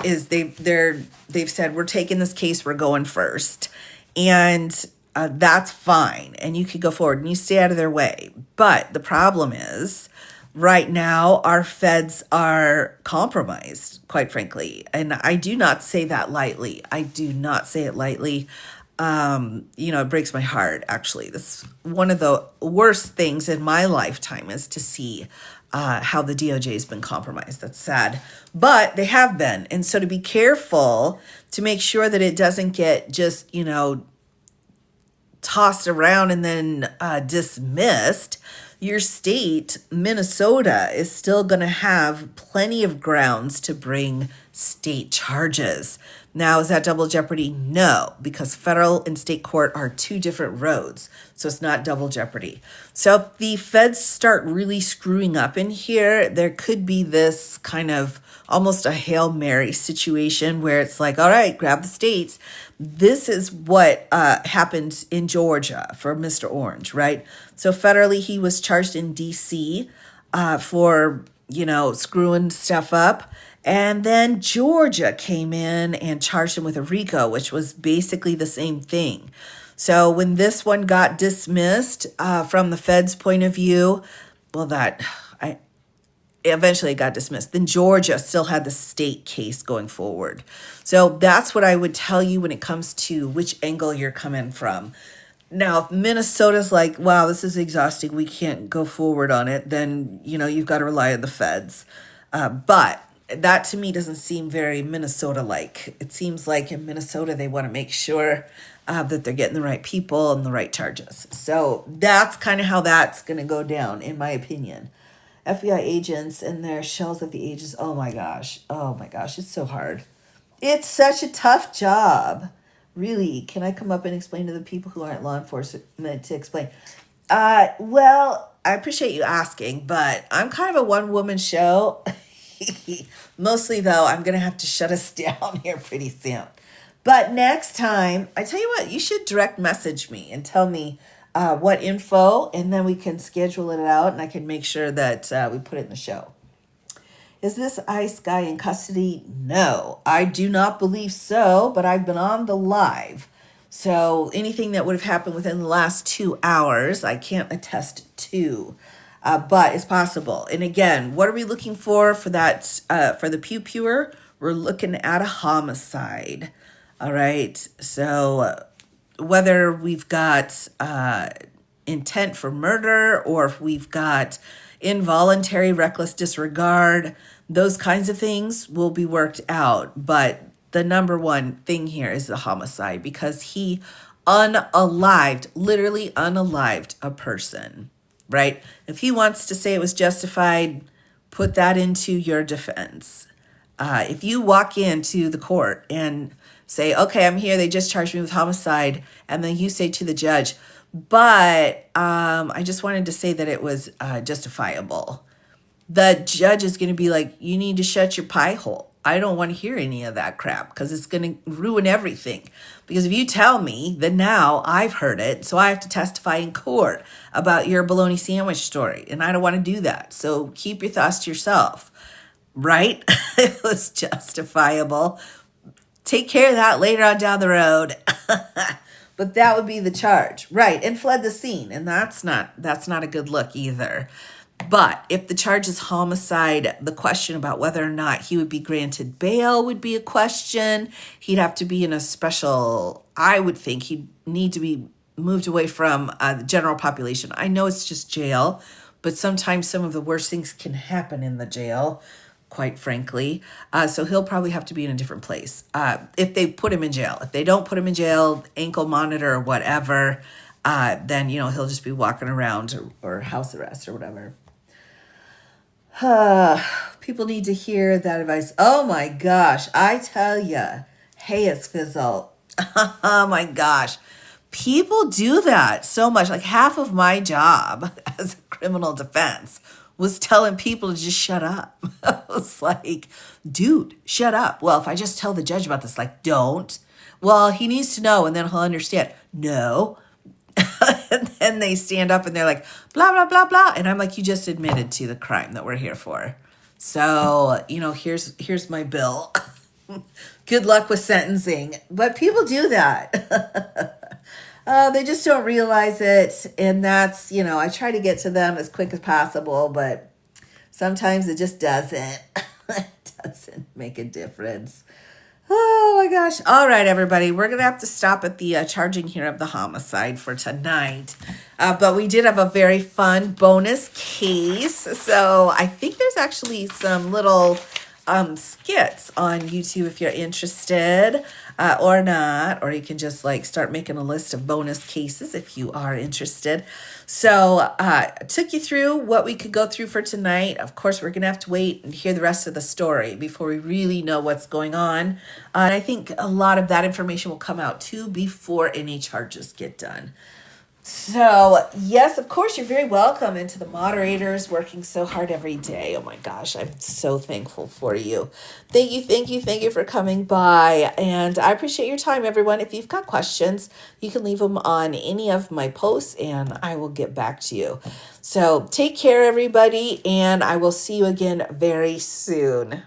They've said, we're taking this case, we're going first. And that's fine. And you could go forward and you stay out of their way. But the problem is, right now, our feds are compromised, quite frankly. And I do not say that lightly. I do not say it lightly. It breaks my heart, actually. This one of the worst things in my lifetime is to see how the DOJ has been compromised. That's sad. But they have been. And so to be careful to make sure that it doesn't get just, tossed around and then dismissed, your state, Minnesota, is still going to have plenty of grounds to bring state charges. Now, is that double jeopardy? No, because federal and state court are two different roads. So it's not double jeopardy. So if the feds start really screwing up in here, there could be this kind of almost a Hail Mary situation where it's like, all right, grab the states. This is what happened in Georgia for Mr. Orange, right? So federally, he was charged in D.C. For, screwing stuff up. And then Georgia came in and charged him with a RICO, which was basically the same thing. So when this one got dismissed from the Fed's point of view, well, eventually it got dismissed. Then Georgia still had the state case going forward. So that's what I would tell you when it comes to which angle you're coming from. Now, if Minnesota's like, wow, this is exhausting, we can't go forward on it, then, you've got to rely on the feds. But that to me doesn't seem very Minnesota-like. It seems like in Minnesota, they want to make sure that they're getting the right people and the right charges. So that's kind of how that's going to go down, in my opinion. FBI agents and their shells at the ages. Oh my gosh. It's so hard. It's such a tough job. Really. Can I come up and explain to the people who aren't law enforcement to explain? Well, I appreciate you asking, but I'm kind of a one-woman show. Mostly, though, I'm going to have to shut us down here pretty soon. But next time, I tell you what, you should direct message me and tell me what info, and then we can schedule it out, and I can make sure that we put it in the show. Is this ICE guy in custody? No, I do not believe so, but I've been on the live. So anything that would have happened within the last 2 hours, I can't attest to, but it's possible. And again, what are we looking for that, for the pew-pewer? We're looking at a homicide. All right, so whether we've got intent for murder or if we've got involuntary reckless disregard, those kinds of things will be worked out. But the number one thing here is the homicide, because he literally unalived a person, right? If he wants to say it was justified, put that into your defense. If you walk into the court and say, okay, I'm here, they just charged me with homicide, and then you say to the judge, but I just wanted to say that it was justifiable. The judge is going to be like, you need to shut your pie hole. I don't want to hear any of that crap, because it's going to ruin everything. Because if you tell me, then now I've heard it, so I have to testify in court about your bologna sandwich story, and I don't want to do that. So keep your thoughts to yourself, right? It was justifiable. Take care of that later on down the road. But that would be the charge, right? And fled the scene, and that's not a good look either. But if the charge is homicide, the question about whether or not he would be granted bail would be a question. He'd have to be in a special, I would think he'd need to be moved away from the general population. I know it's just jail, but sometimes some of the worst things can happen in the jail, quite frankly. So he'll probably have to be in a different place if they put him in jail. If they don't put him in jail, ankle monitor or whatever, then, he'll just be walking around or house arrest or whatever. People need to hear that advice. Oh my gosh, I tell ya. Hey, it's Fizzle. Oh my gosh. People do that so much. Like half of my job as a criminal defense was telling people to just shut up. I was like, dude, shut up. Well, if I just tell the judge about this, like, don't. Well, he needs to know and then he'll understand. No. And then they stand up and they're like, blah, blah, blah, blah. And I'm like, you just admitted to the crime that we're here for. So, here's my bill. Good luck with sentencing. But people do that. They just don't realize it. And that's, I try to get to them as quick as possible, but sometimes it just doesn't. It doesn't make a difference. Oh my gosh. All right, everybody. We're going to have to stop at the charging here of the homicide for tonight. But we did have a very fun bonus case. So I think there's actually some little skits on YouTube if you're interested, or not, or you can just like start making a list of bonus cases if you are interested. So took you through what we could go through for tonight. Of course, we're gonna have to wait and hear the rest of the story before we really know what's going on. And I think a lot of that information will come out too before any charges get done. So, yes, of course, you're very welcome. And to the moderators working so hard every day. Oh my gosh, I'm so thankful for you. Thank you for coming by. And I appreciate your time, everyone. If you've got questions, you can leave them on any of my posts and I will get back to you. So, take care, everybody, and I will see you again very soon.